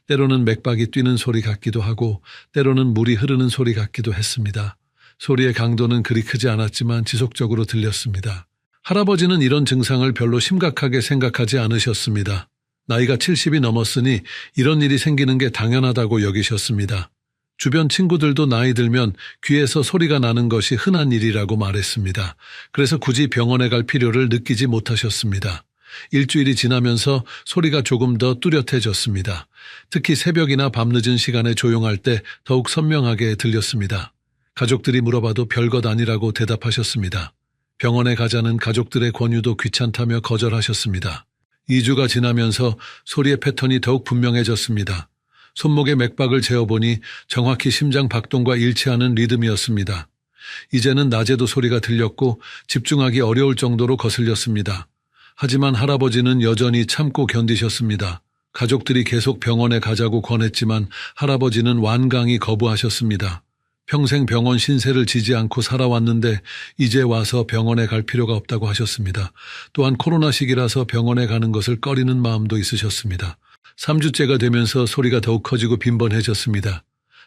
때로는 맥박이 뛰는 소리 같기도 하고 때로는 물이 흐르는 소리 같기도 했습니다. 소리의 강도는 그리 크지 않았지만 지속적으로 들렸습니다. 할아버지는 이런 증상을 별로 심각하게 생각하지 않으셨습니다. 나이가 70이 넘었으니 이런 일이 생기는 게 당연하다고 여기셨습니다. 주변 친구들도 나이 들면 귀에서 소리가 나는 것이 흔한 일이라고 말했습니다. 그래서 굳이 병원에 갈 필요를 느끼지 못하셨습니다. 일주일이 지나면서 소리가 조금 더 뚜렷해졌습니다. 특히 새벽이나 밤늦은 시간에 조용할 때 더욱 선명하게 들렸습니다. 가족들이 물어봐도 별것 아니라고 대답하셨습니다. 병원에 가자는 가족들의 권유도 귀찮다며 거절하셨습니다. 2주가 지나면서 소리의 패턴이 더욱 분명해졌습니다. 손목의 맥박을 재어보니 정확히 심장 박동과 일치하는 리듬이었습니다. 이제는 낮에도 소리가 들렸고 집중하기 어려울 정도로 거슬렸습니다. 하지만 할아버지는 여전히 참고 견디셨습니다. 가족들이 계속 병원에 가자고 권했지만 할아버지는 완강히 거부하셨습니다. 평생 병원 신세를 지지 않고 살아왔는데 이제 와서 병원에 갈 필요가 없다고 하셨습니다. 또한 코로나 시기라서 병원에 가는 것을 꺼리는 마음도 있으셨습니다. 3주째가 되면서 소리가 더욱 커지고 빈번해졌습니다.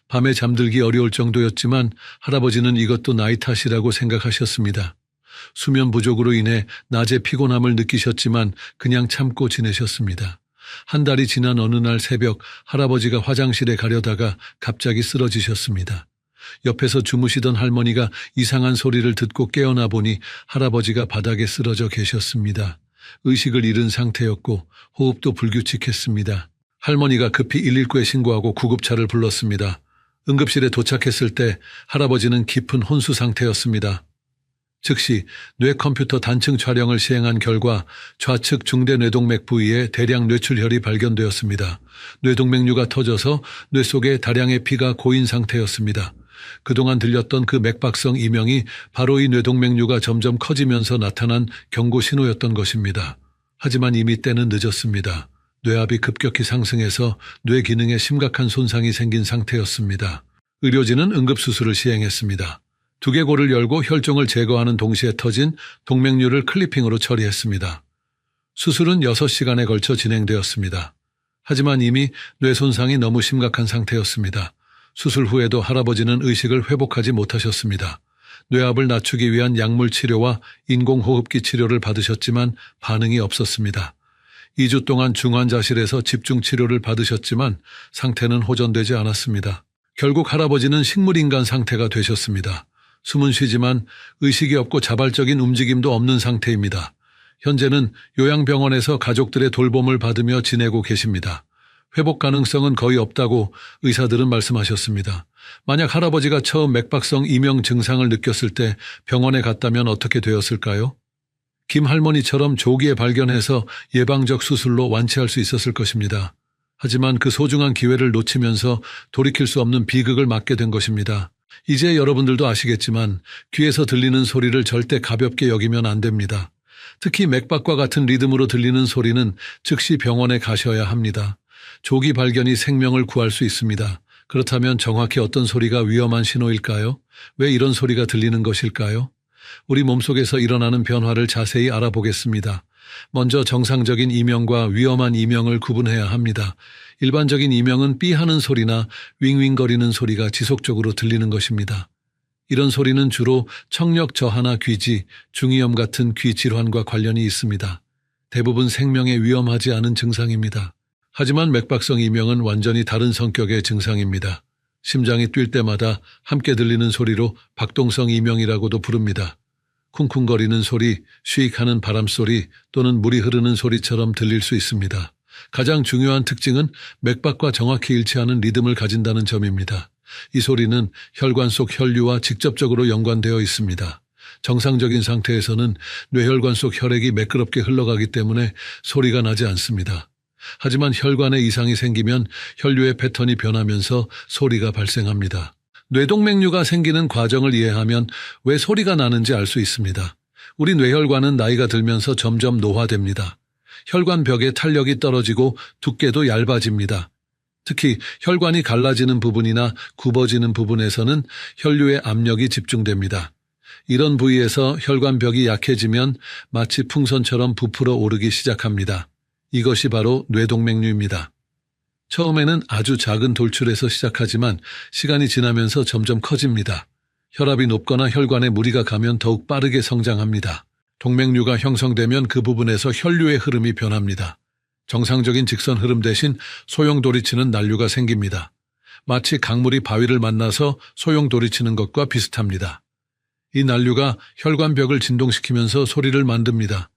밤에 잠들기 어려울 정도였지만 할아버지는 이것도 나이 탓이라고 생각하셨습니다. 수면 부족으로 인해 낮에 피곤함을 느끼셨지만 그냥 참고 지내셨습니다. 한 달이 지난 어느 날 새벽 할아버지가 화장실에 가려다가 갑자기 쓰러지셨습니다. 옆에서 주무시던 할머니가 이상한 소리를 듣고 깨어나 보니 할아버지가 바닥에 쓰러져 계셨습니다. 의식을 잃은 상태였고 호흡도 불규칙했습니다. 할머니가 급히 119에 신고하고 구급차를 불렀습니다. 응급실에 도착했을 때 할아버지는 깊은 혼수 상태였습니다. 즉시 뇌 컴퓨터 단층 촬영을 시행한 결과 좌측 중대 뇌동맥 부위에 대량 뇌출혈이 발견되었습니다. 뇌동맥류가 터져서 뇌 속에 다량의 피가 고인 상태였습니다. 그동안 들렸던 그 맥박성 이명이 바로 이 뇌동맥류가 점점 커지면서 나타난 경고 신호였던 것입니다. 하지만 이미 때는 늦었습니다. 뇌압이 급격히 상승해서 뇌 기능에 심각한 손상이 생긴 상태였습니다. 의료진은 응급수술을 시행했습니다. 두개골을 열고 혈종을 제거하는 동시에 터진 동맥류를 클리핑으로 처리했습니다. 수술은 6시간에 걸쳐 진행되었습니다. 하지만 이미 뇌 손상이 너무 심각한 상태였습니다. 수술 후에도 할아버지는 의식을 회복하지 못하셨습니다. 뇌압을 낮추기 위한 약물 치료와 인공호흡기 치료를 받으셨지만 반응이 없었습니다. 2주 동안 중환자실에서 집중치료를 받으셨지만 상태는 호전되지 않았습니다. 결국 할아버지는 식물인간 상태가 되셨습니다. 숨은 쉬지만 의식이 없고 자발적인 움직임도 없는 상태입니다. 현재는 요양병원에서 가족들의 돌봄을 받으며 지내고 계십니다. 회복 가능성은 거의 없다고 의사들은 말씀하셨습니다. 만약 할아버지가 처음 맥박성 이명 증상을 느꼈을 때 병원에 갔다면 어떻게 되었을까요? 김 할머니처럼 조기에 발견해서 예방적 수술로 완치할 수 있었을 것입니다. 하지만 그 소중한 기회를 놓치면서 돌이킬 수 없는 비극을 맞게 된 것입니다. 이제 여러분들도 아시겠지만 귀에서 들리는 소리를 절대 가볍게 여기면 안 됩니다. 특히 맥박과 같은 리듬으로 들리는 소리는 즉시 병원에 가셔야 합니다. 조기 발견이 생명을 구할 수 있습니다. 그렇다면 정확히 어떤 소리가 위험한 신호일까요? 왜 이런 소리가 들리는 것일까요? 우리 몸속에서 일어나는 변화를 자세히 알아보겠습니다. 먼저 정상적인 이명과 위험한 이명을 구분해야 합니다. 일반적인 이명은 삐하는 소리나 윙윙거리는 소리가 지속적으로 들리는 것입니다. 이런 소리는 주로 청력 저하나 귀지, 중이염 같은 귀 질환과 관련이 있습니다. 대부분 생명에 위험하지 않은 증상입니다. 하지만 맥박성 이명은 완전히 다른 성격의 증상입니다. 심장이 뛸 때마다 함께 들리는 소리로 박동성 이명이라고도 부릅니다. 쿵쿵거리는 소리, 쉬익하는 바람소리 또는 물이 흐르는 소리처럼 들릴 수 있습니다. 가장 중요한 특징은 맥박과 정확히 일치하는 리듬을 가진다는 점입니다. 이 소리는 혈관 속 혈류와 직접적으로 연관되어 있습니다. 정상적인 상태에서는 뇌혈관 속 혈액이 매끄럽게 흘러가기 때문에 소리가 나지 않습니다. 하지만 혈관에 이상이 생기면 혈류의 패턴이 변하면서 소리가 발생합니다. 뇌동맥류가 생기는 과정을 이해하면 왜 소리가 나는지 알 수 있습니다. 우리 뇌혈관은 나이가 들면서 점점 노화됩니다. 혈관 벽의 탄력이 떨어지고 두께도 얇아집니다. 특히 혈관이 갈라지는 부분이나 굽어지는 부분에서는 혈류의 압력이 집중됩니다. 이런 부위에서 혈관 벽이 약해지면 마치 풍선처럼 부풀어 오르기 시작합니다. 이것이 바로 뇌동맥류입니다. 처음에는 아주 작은 돌출에서 시작하지만 시간이 지나면서 점점 커집니다. 혈압이 높거나 혈관에 무리가 가면 더욱 빠르게 성장합니다. 동맥류가 형성되면 그 부분에서 혈류의 흐름이 변합니다. 정상적인 직선 흐름 대신 소용돌이치는 난류가 생깁니다. 마치 강물이 바위를 만나서 소용돌이치는 것과 비슷합니다. 이 난류가 혈관벽을 진동시키면서 소리를 만듭니다.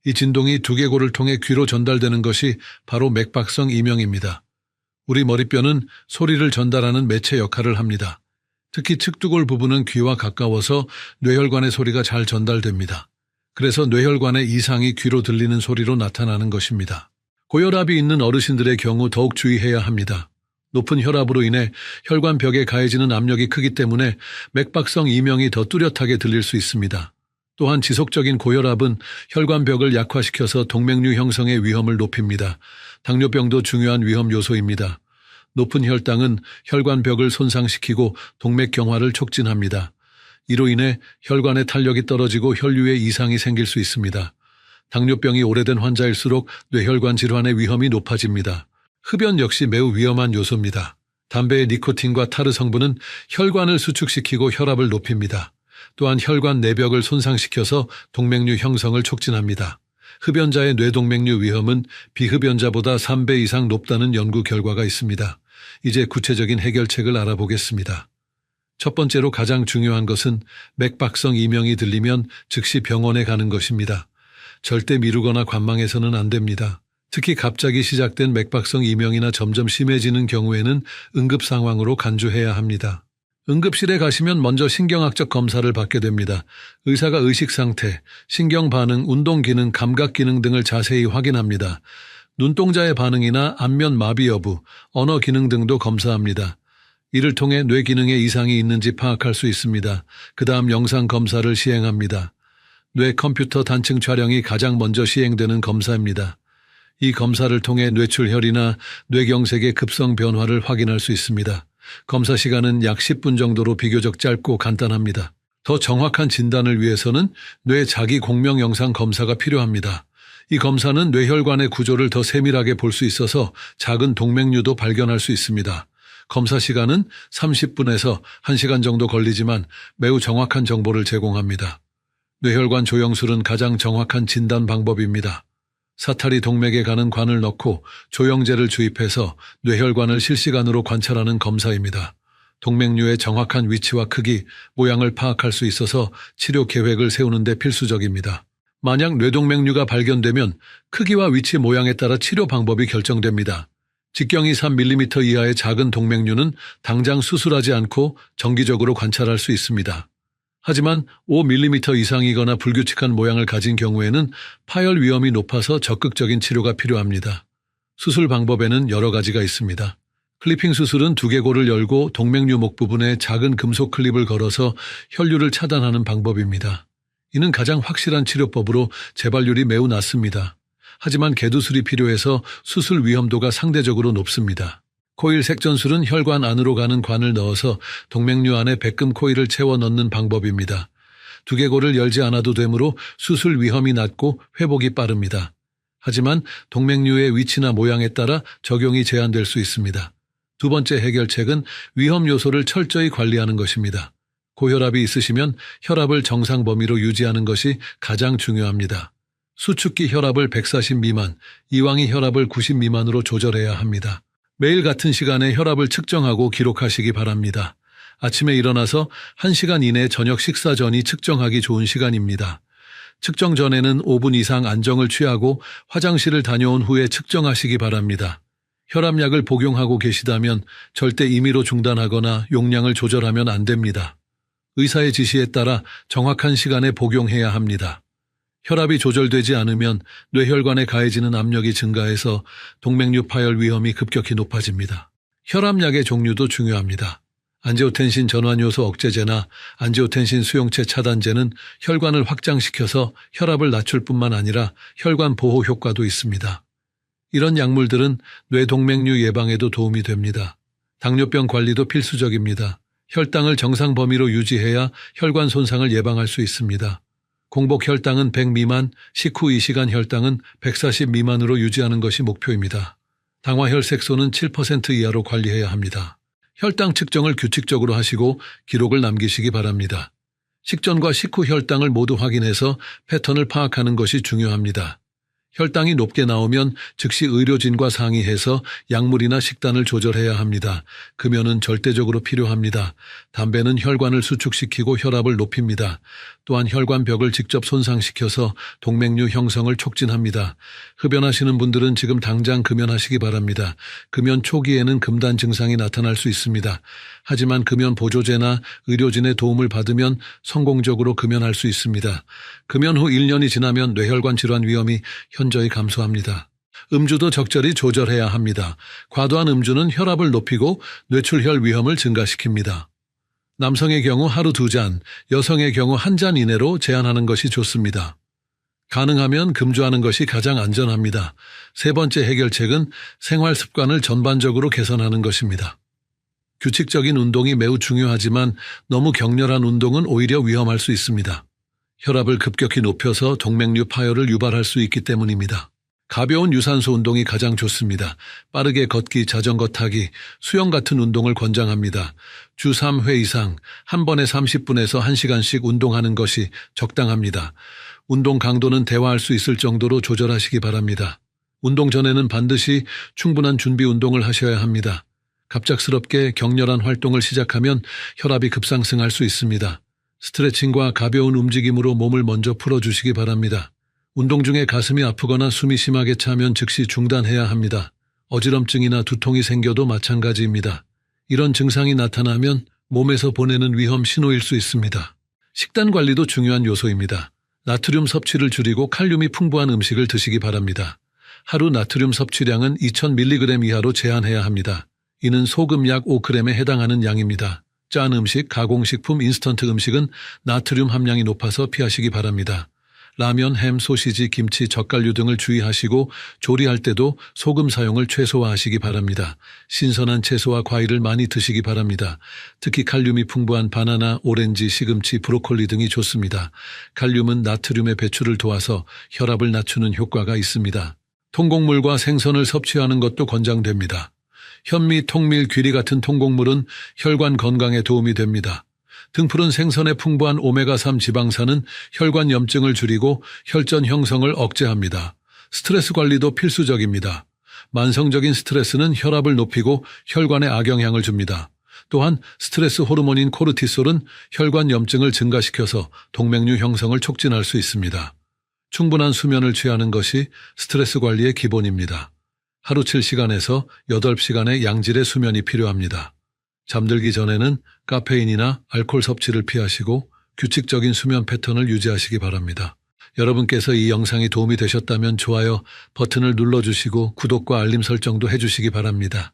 이 진동이 두개골을 통해 귀로 전달되는 것이 바로 맥박성 이명입니다. 우리 머리뼈는 소리를 전달하는 매체 역할을 합니다. 특히 측두골 부분은 귀와 가까워서 뇌혈관의 소리가 잘 전달됩니다. 그래서 뇌혈관의 이상이 귀로 들리는 소리로 나타나는 것입니다. 고혈압이 있는 어르신들의 경우 더욱 주의해야 합니다. 높은 혈압으로 인해 혈관 벽에 가해지는 압력이 크기 때문에 맥박성 이명이 더 뚜렷하게 들릴 수 있습니다. 또한 지속적인 고혈압은 혈관벽을 약화시켜서 동맥류 형성의 위험을 높입니다. 당뇨병도 중요한 위험 요소입니다. 높은 혈당은 혈관벽을 손상시키고 동맥경화를 촉진합니다. 이로 인해 혈관의 탄력이 떨어지고 혈류에 이상이 생길 수 있습니다. 당뇨병이 오래된 환자일수록 뇌혈관 질환의 위험이 높아집니다. 흡연 역시 매우 위험한 요소입니다. 담배의 니코틴과 타르 성분은 혈관을 수축시키고 혈압을 높입니다. 또한 혈관 내벽을 손상시켜서 동맥류 형성을 촉진합니다. 흡연자의 뇌동맥류 위험은 비흡연자보다 3배 이상 높다는 연구 결과가 있습니다. 이제 구체적인 해결책을 알아보겠습니다. 첫 번째로 가장 중요한 것은 맥박성 이명이 들리면 즉시 병원에 가는 것입니다. 절대 미루거나 관망해서는 안 됩니다. 특히 갑자기 시작된 맥박성 이명이나 점점 심해지는 경우에는 응급 상황으로 간주해야 합니다. 응급실에 가시면 먼저 신경학적 검사를 받게 됩니다. 의사가 의식 상태, 신경 반응, 운동 기능, 감각 기능 등을 자세히 확인합니다. 눈동자의 반응이나 안면 마비 여부, 언어 기능 등도 검사합니다. 이를 통해 뇌 기능에 이상이 있는지 파악할 수 있습니다. 그 다음 영상 검사를 시행합니다. 뇌 컴퓨터 단층 촬영이 가장 먼저 시행되는 검사입니다. 이 검사를 통해 뇌출혈이나 뇌경색의 급성 변화를 확인할 수 있습니다. 검사 시간은 약 10분 정도로 비교적 짧고 간단합니다. 더 정확한 진단을 위해서는 뇌 자기 공명 영상 검사가 필요합니다. 이 검사는 뇌혈관의 구조를 더 세밀하게 볼 수 있어서 작은 동맥류도 발견할 수 있습니다. 검사 시간은 30분에서 1시간 정도 걸리지만 매우 정확한 정보를 제공합니다. 뇌혈관 조영술은 가장 정확한 진단 방법입니다. 사타리 동맥에 가는 관을 넣고 조영제를 주입해서 뇌혈관을 실시간으로 관찰하는 검사입니다. 동맥류의 정확한 위치와 크기, 모양을 파악할 수 있어서 치료 계획을 세우는 데 필수적입니다. 만약 뇌동맥류가 발견되면 크기와 위치 모양에 따라 치료 방법이 결정됩니다. 직경이 3mm 이하의 작은 동맥류는 당장 수술하지 않고 정기적으로 관찰할 수 있습니다. 하지만 5mm 이상이거나 불규칙한 모양을 가진 경우에는 파열 위험이 높아서 적극적인 치료가 필요합니다. 수술 방법에는 여러 가지가 있습니다. 클리핑 수술은 두개골을 열고 동맥류 목 부분에 작은 금속 클립을 걸어서 혈류를 차단하는 방법입니다. 이는 가장 확실한 치료법으로 재발률이 매우 낮습니다. 하지만 개두술이 필요해서 수술 위험도가 상대적으로 높습니다. 코일 색전술은 혈관 안으로 가는 관을 넣어서 동맥류 안에 백금 코일을 채워 넣는 방법입니다. 두개골을 열지 않아도 되므로 수술 위험이 낮고 회복이 빠릅니다. 하지만 동맥류의 위치나 모양에 따라 적용이 제한될 수 있습니다. 두 번째 해결책은 위험 요소를 철저히 관리하는 것입니다. 고혈압이 있으시면 혈압을 정상 범위로 유지하는 것이 가장 중요합니다. 수축기 혈압을 140 미만, 이왕이 혈압을 90 미만으로 조절해야 합니다. 매일 같은 시간에 혈압을 측정하고 기록하시기 바랍니다. 아침에 일어나서 1시간 이내 저녁 식사 전이 측정하기 좋은 시간입니다. 측정 전에는 5분 이상 안정을 취하고 화장실을 다녀온 후에 측정하시기 바랍니다. 혈압약을 복용하고 계시다면 절대 임의로 중단하거나 용량을 조절하면 안 됩니다. 의사의 지시에 따라 정확한 시간에 복용해야 합니다. 혈압이 조절되지 않으면 뇌혈관에 가해지는 압력이 증가해서 동맥류 파열 위험이 급격히 높아집니다. 혈압약의 종류도 중요합니다. 안지오텐신 전환요소 억제제나 안지오텐신 수용체 차단제는 혈관을 확장시켜서 혈압을 낮출 뿐만 아니라 혈관 보호 효과도 있습니다. 이런 약물들은 뇌동맥류 예방에도 도움이 됩니다. 당뇨병 관리도 필수적입니다. 혈당을 정상 범위로 유지해야 혈관 손상을 예방할 수 있습니다. 공복 혈당은 100 미만, 식후 2시간 혈당은 140 미만으로 유지하는 것이 목표입니다. 당화혈색소는 7% 이하로 관리해야 합니다. 혈당 측정을 규칙적으로 하시고 기록을 남기시기 바랍니다. 식전과 식후 혈당을 모두 확인해서 패턴을 파악하는 것이 중요합니다. 혈당이 높게 나오면 즉시 의료진과 상의해서 약물이나 식단을 조절해야 합니다. 금연은 절대적으로 필요합니다. 담배는 혈관을 수축시키고 혈압을 높입니다. 또한 혈관벽을 직접 손상시켜서 동맥류 형성을 촉진합니다. 흡연하시는 분들은 지금 당장 금연하시기 바랍니다. 금연 초기에는 금단 증상이 나타날 수 있습니다. 하지만 금연 보조제나 의료진의 도움을 받으면 성공적으로 금연할 수 있습니다. 금연 후 1년이 지나면 뇌혈관 질환 위험이 현저히 감소합니다. 음주도 적절히 조절해야 합니다. 과도한 음주는 혈압을 높이고 뇌출혈 위험을 증가시킵니다. 남성의 경우 하루 2잔, 여성의 경우 1잔 이내로 제한하는 것이 좋습니다. 가능하면 금주하는 것이 가장 안전합니다. 세 번째 해결책은 생활 습관을 전반적으로 개선하는 것입니다. 규칙적인 운동이 매우 중요하지만 너무 격렬한 운동은 오히려 위험할 수 있습니다. 혈압을 급격히 높여서 동맥류 파열을 유발할 수 있기 때문입니다. 가벼운 유산소 운동이 가장 좋습니다. 빠르게 걷기, 자전거 타기, 수영 같은 운동을 권장합니다. 주 3회 이상 한 번에 30분에서 1시간씩 운동하는 것이 적당합니다. 운동 강도는 대화할 수 있을 정도로 조절하시기 바랍니다. 운동 전에는 반드시 충분한 준비 운동을 하셔야 합니다. 갑작스럽게 격렬한 활동을 시작하면 혈압이 급상승할 수 있습니다. 스트레칭과 가벼운 움직임으로 몸을 먼저 풀어주시기 바랍니다. 운동 중에 가슴이 아프거나 숨이 심하게 차면 즉시 중단해야 합니다. 어지럼증이나 두통이 생겨도 마찬가지입니다. 이런 증상이 나타나면 몸에서 보내는 위험 신호일 수 있습니다. 식단 관리도 중요한 요소입니다. 나트륨 섭취를 줄이고 칼륨이 풍부한 음식을 드시기 바랍니다. 하루 나트륨 섭취량은 2000mg 이하로 제한해야 합니다. 이는 소금 약 5g에 해당하는 양입니다. 짠 음식, 가공식품, 인스턴트 음식은 나트륨 함량이 높아서 피하시기 바랍니다. 라면, 햄, 소시지, 김치, 젓갈류 등을 주의하시고 조리할 때도 소금 사용을 최소화하시기 바랍니다. 신선한 채소와 과일을 많이 드시기 바랍니다. 특히 칼륨이 풍부한 바나나, 오렌지, 시금치, 브로콜리 등이 좋습니다. 칼륨은 나트륨의 배출을 도와서 혈압을 낮추는 효과가 있습니다. 통곡물과 생선을 섭취하는 것도 권장됩니다. 현미, 통밀, 귀리 같은 통곡물은 혈관 건강에 도움이 됩니다. 등푸른 생선에 풍부한 오메가3 지방산은 혈관 염증을 줄이고 혈전 형성을 억제합니다. 스트레스 관리도 필수적입니다. 만성적인 스트레스는 혈압을 높이고 혈관에 악영향을 줍니다. 또한 스트레스 호르몬인 코르티솔은 혈관 염증을 증가시켜서 동맥류 형성을 촉진할 수 있습니다. 충분한 수면을 취하는 것이 스트레스 관리의 기본입니다. 하루 7시간에서 8시간의 양질의 수면이 필요합니다. 잠들기 전에는 카페인이나 알코올 섭취를 피하시고 규칙적인 수면 패턴을 유지하시기 바랍니다. 여러분께서 이 영상이 도움이 되셨다면 좋아요 버튼을 눌러주시고 구독과 알림 설정도 해주시기 바랍니다.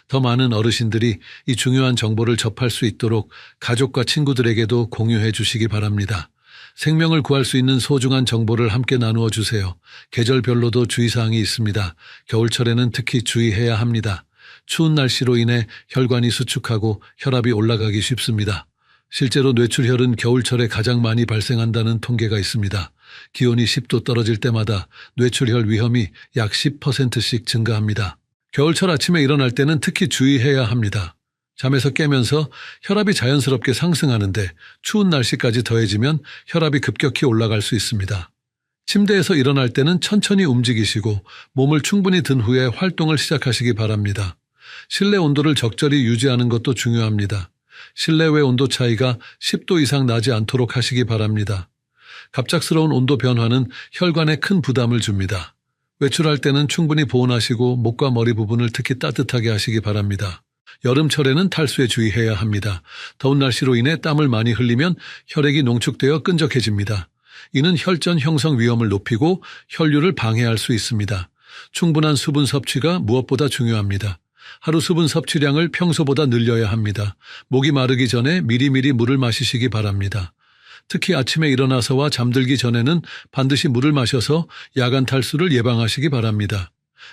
더 많은 어르신들이 이 중요한 정보를 접할 수 있도록 가족과 친구들에게도 공유해 주시기 바랍니다. 생명을 구할 수 있는 소중한 정보를 함께 나누어 주세요. 계절별로도 주의사항이 있습니다. 겨울철에는 특히 주의해야 합니다. 추운 날씨로 인해 혈관이 수축하고 혈압이 올라가기 쉽습니다. 실제로 뇌출혈은 겨울철에 가장 많이 발생한다는 통계가 있습니다. 기온이 10도 떨어질 때마다 뇌출혈 위험이 약 10%씩 증가합니다. 겨울철 아침에 일어날 때는 특히 주의해야 합니다. 잠에서 깨면서 혈압이 자연스럽게 상승하는데 추운 날씨까지 더해지면 혈압이 급격히 올라갈 수 있습니다. 침대에서 일어날 때는 천천히 움직이시고 몸을 충분히 든 후에 활동을 시작하시기 바랍니다. 실내 온도를 적절히 유지하는 것도 중요합니다. 실내외 온도 차이가 10도 이상 나지 않도록 하시기 바랍니다. 갑작스러운 온도 변화는 혈관에 큰 부담을 줍니다. 외출할 때는 충분히 보온하시고 목과 머리 부분을 특히 따뜻하게 하시기 바랍니다. 여름철에는 탈수에 주의해야 합니다. 더운 날씨로 인해 땀을 많이 흘리면 혈액이 농축되어 끈적해집니다. 이는 혈전 형성 위험을 높이고 혈류를 방해할 수 있습니다. 충분한 수분 섭취가 무엇보다 중요합니다. 하루 수분 섭취량을 평소보다 늘려야 합니다. 목이 마르기 전에 미리미리 물을 마시시기 바랍니다. 특히 아침에 일어나서와 잠들기 전에는 반드시 물을 마셔서 야간 탈수를 예방하시기 바랍니다.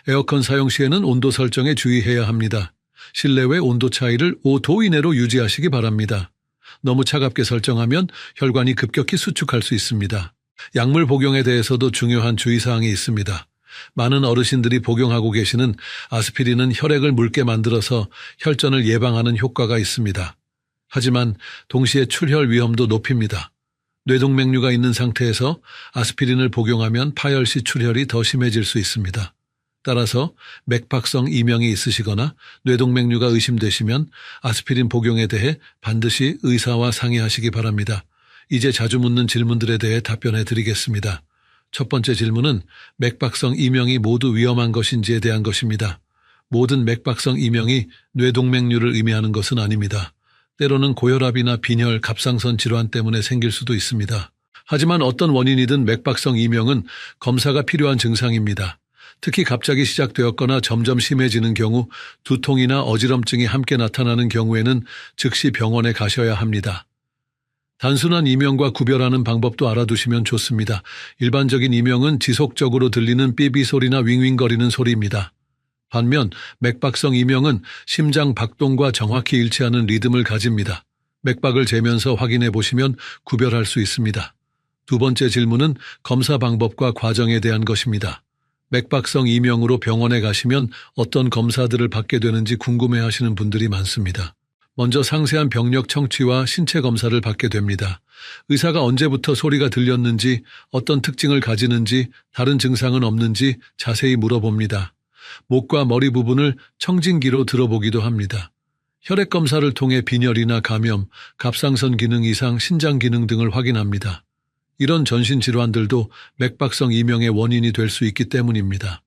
에어컨 사용 시에는 온도 설정에 주의해야 합니다. 실내외 온도 차이를 5도 이내로 유지하시기 바랍니다. 너무 차갑게 설정하면 혈관이 급격히 수축할 수 있습니다. 약물 복용에 대해서도 중요한 주의사항이 있습니다. 많은 어르신들이 복용하고 계시는 아스피린은 혈액을 묽게 만들어서 혈전을 예방하는 효과가 있습니다. 하지만 동시에 출혈 위험도 높입니다. 뇌동맥류가 있는 상태에서 아스피린을 복용하면 파열 시 출혈이 더 심해질 수 있습니다. 따라서 맥박성 이명이 있으시거나 뇌동맥류가 의심되시면 아스피린 복용에 대해 반드시 의사와 상의하시기 바랍니다. 이제 자주 묻는 질문들에 대해 답변해 드리겠습니다. 첫 번째 질문은 맥박성 이명이 모두 위험한 것인지에 대한 것입니다. 모든 맥박성 이명이 뇌동맥류를 의미하는 것은 아닙니다. 때로는 고혈압이나 빈혈, 갑상선 질환 때문에 생길 수도 있습니다. 하지만 어떤 원인이든 맥박성 이명은 검사가 필요한 증상입니다. 특히 갑자기 시작되었거나 점점 심해지는 경우 두통이나 어지럼증이 함께 나타나는 경우에는 즉시 병원에 가셔야 합니다. 단순한 이명과 구별하는 방법도 알아두시면 좋습니다. 일반적인 이명은 지속적으로 들리는 삐삐 소리나 윙윙거리는 소리입니다. 반면 맥박성 이명은 심장 박동과 정확히 일치하는 리듬을 가집니다. 맥박을 재면서 확인해 보시면 구별할 수 있습니다. 두 번째 질문은 검사 방법과 과정에 대한 것입니다. 맥박성 이명으로 병원에 가시면 어떤 검사들을 받게 되는지 궁금해하시는 분들이 많습니다. 먼저 상세한 병력 청취와 신체 검사를 받게 됩니다. 의사가 언제부터 소리가 들렸는지, 어떤 특징을 가지는지, 다른 증상은 없는지 자세히 물어봅니다. 목과 머리 부분을 청진기로 들어보기도 합니다. 혈액 검사를 통해 빈혈이나 감염, 갑상선 기능 이상, 신장 기능 등을 확인합니다. 이런 전신 질환들도 맥박성 이명의 원인이 될 수 있기 때문입니다.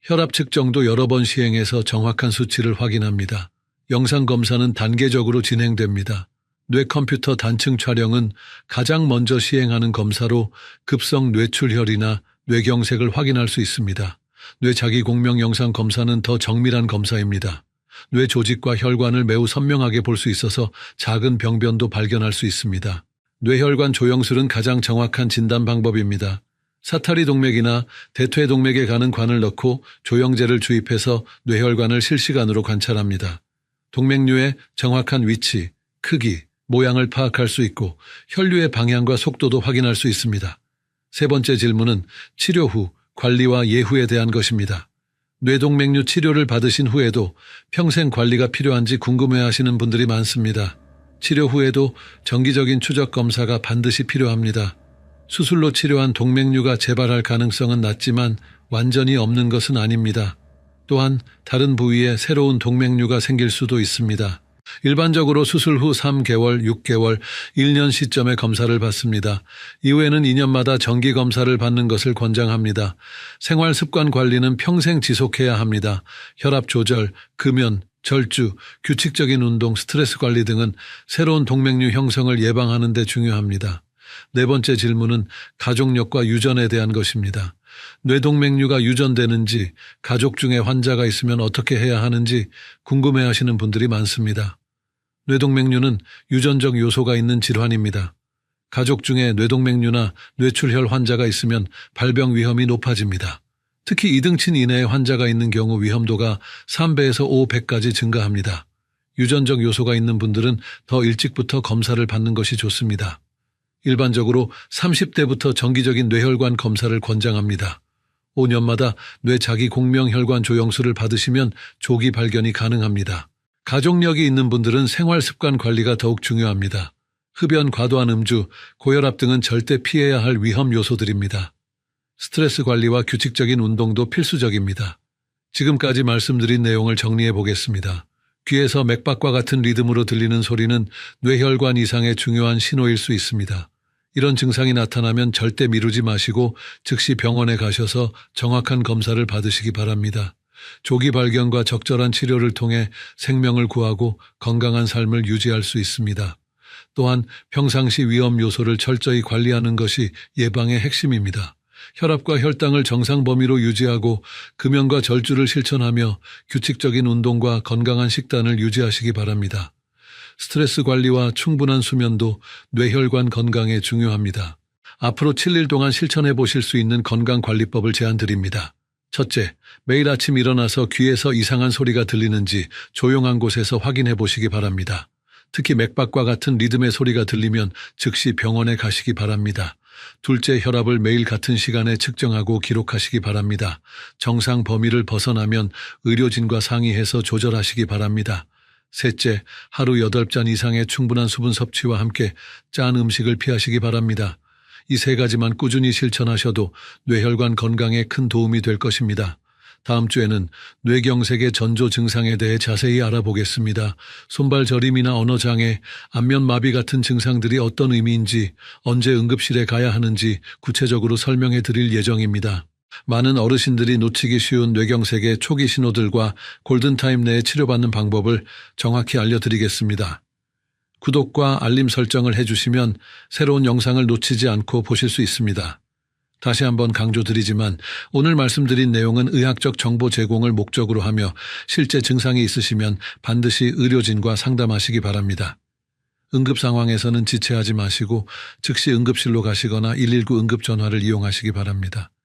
혈압 측정도 여러 번 시행해서 정확한 수치를 확인합니다. 영상 검사는 단계적으로 진행됩니다. 뇌 컴퓨터 단층 촬영은 가장 먼저 시행하는 검사로 급성 뇌출혈이나 뇌경색을 확인할 수 있습니다. 뇌 자기 공명 영상 검사는 더 정밀한 검사입니다. 뇌 조직과 혈관을 매우 선명하게 볼 수 있어서 작은 병변도 발견할 수 있습니다. 뇌혈관 조영술은 가장 정확한 진단 방법입니다. 사타리 동맥이나 대퇴 동맥에 가는 관을 넣고 조영제를 주입해서 뇌혈관을 실시간으로 관찰합니다. 동맥류의 정확한 위치, 크기, 모양을 파악할 수 있고 혈류의 방향과 속도도 확인할 수 있습니다. 세 번째 질문은 치료 후, 관리와 예후에 대한 것입니다. 뇌동맥류 치료를 받으신 후에도 평생 관리가 필요한지 궁금해하시는 분들이 많습니다. 치료 후에도 정기적인 추적 검사가 반드시 필요합니다. 수술로 치료한 동맥류가 재발할 가능성은 낮지만 완전히 없는 것은 아닙니다. 또한 다른 부위에 새로운 동맥류가 생길 수도 있습니다. 일반적으로 수술 후 3개월, 6개월, 1년 시점에 검사를 받습니다. 이후에는 2년마다 정기 검사를 받는 것을 권장합니다. 생활 습관 관리는 평생 지속해야 합니다. 혈압 조절, 금연, 절주, 규칙적인 운동, 스트레스 관리 등은 새로운 동맥류 형성을 예방하는 데 중요합니다. 네 번째 질문은 가족력과 유전에 대한 것입니다. 뇌동맥류가 유전되는지, 가족 중에 환자가 있으면 어떻게 해야 하는지 궁금해하시는 분들이 많습니다. 뇌동맥류는 유전적 요소가 있는 질환입니다. 가족 중에 뇌동맥류나 뇌출혈 환자가 있으면 발병 위험이 높아집니다. 특히 2등친 이내에 환자가 있는 경우 위험도가 3배에서 5배까지 증가합니다. 유전적 요소가 있는 분들은 더 일찍부터 검사를 받는 것이 좋습니다. 일반적으로 30대부터 정기적인 뇌혈관 검사를 권장합니다. 5년마다 뇌 자기 공명 혈관 조영술을 받으시면 조기 발견이 가능합니다. 가족력이 있는 분들은 생활 습관 관리가 더욱 중요합니다. 흡연, 과도한 음주, 고혈압 등은 절대 피해야 할 위험 요소들입니다. 스트레스 관리와 규칙적인 운동도 필수적입니다. 지금까지 말씀드린 내용을 정리해 보겠습니다. 귀에서 맥박과 같은 리듬으로 들리는 소리는 뇌혈관 이상의 중요한 신호일 수 있습니다. 이런 증상이 나타나면 절대 미루지 마시고 즉시 병원에 가셔서 정확한 검사를 받으시기 바랍니다. 조기 발견과 적절한 치료를 통해 생명을 구하고 건강한 삶을 유지할 수 있습니다. 또한 평상시 위험 요소를 철저히 관리하는 것이 예방의 핵심입니다. 혈압과 혈당을 정상 범위로 유지하고 금연과 절주를 실천하며 규칙적인 운동과 건강한 식단을 유지하시기 바랍니다. 스트레스 관리와 충분한 수면도 뇌혈관 건강에 중요합니다. 앞으로 7일 동안 실천해 보실 수 있는 건강관리법을 제안드립니다. 첫째, 매일 아침 일어나서 귀에서 이상한 소리가 들리는지 조용한 곳에서 확인해 보시기 바랍니다. 특히 맥박과 같은 리듬의 소리가 들리면 즉시 병원에 가시기 바랍니다. 둘째, 혈압을 매일 같은 시간에 측정하고 기록하시기 바랍니다. 정상 범위를 벗어나면 의료진과 상의해서 조절하시기 바랍니다. 셋째, 하루 8잔 이상의 충분한 수분 섭취와 함께 짠 음식을 피하시기 바랍니다. 이 세 가지만 꾸준히 실천하셔도 뇌혈관 건강에 큰 도움이 될 것입니다. 다음 주에는 뇌경색의 전조 증상에 대해 자세히 알아보겠습니다. 손발 저림이나 언어장애, 안면마비 같은 증상들이 어떤 의미인지, 언제 응급실에 가야 하는지 구체적으로 설명해 드릴 예정입니다. 많은 어르신들이 놓치기 쉬운 뇌경색의 초기 신호들과 골든타임 내에 치료받는 방법을 정확히 알려드리겠습니다. 구독과 알림 설정을 해주시면 새로운 영상을 놓치지 않고 보실 수 있습니다. 다시 한번 강조드리지만 오늘 말씀드린 내용은 의학적 정보 제공을 목적으로 하며 실제 증상이 있으시면 반드시 의료진과 상담하시기 바랍니다. 응급 상황에서는 지체하지 마시고 즉시 응급실로 가시거나 119 응급전화를 이용하시기 바랍니다.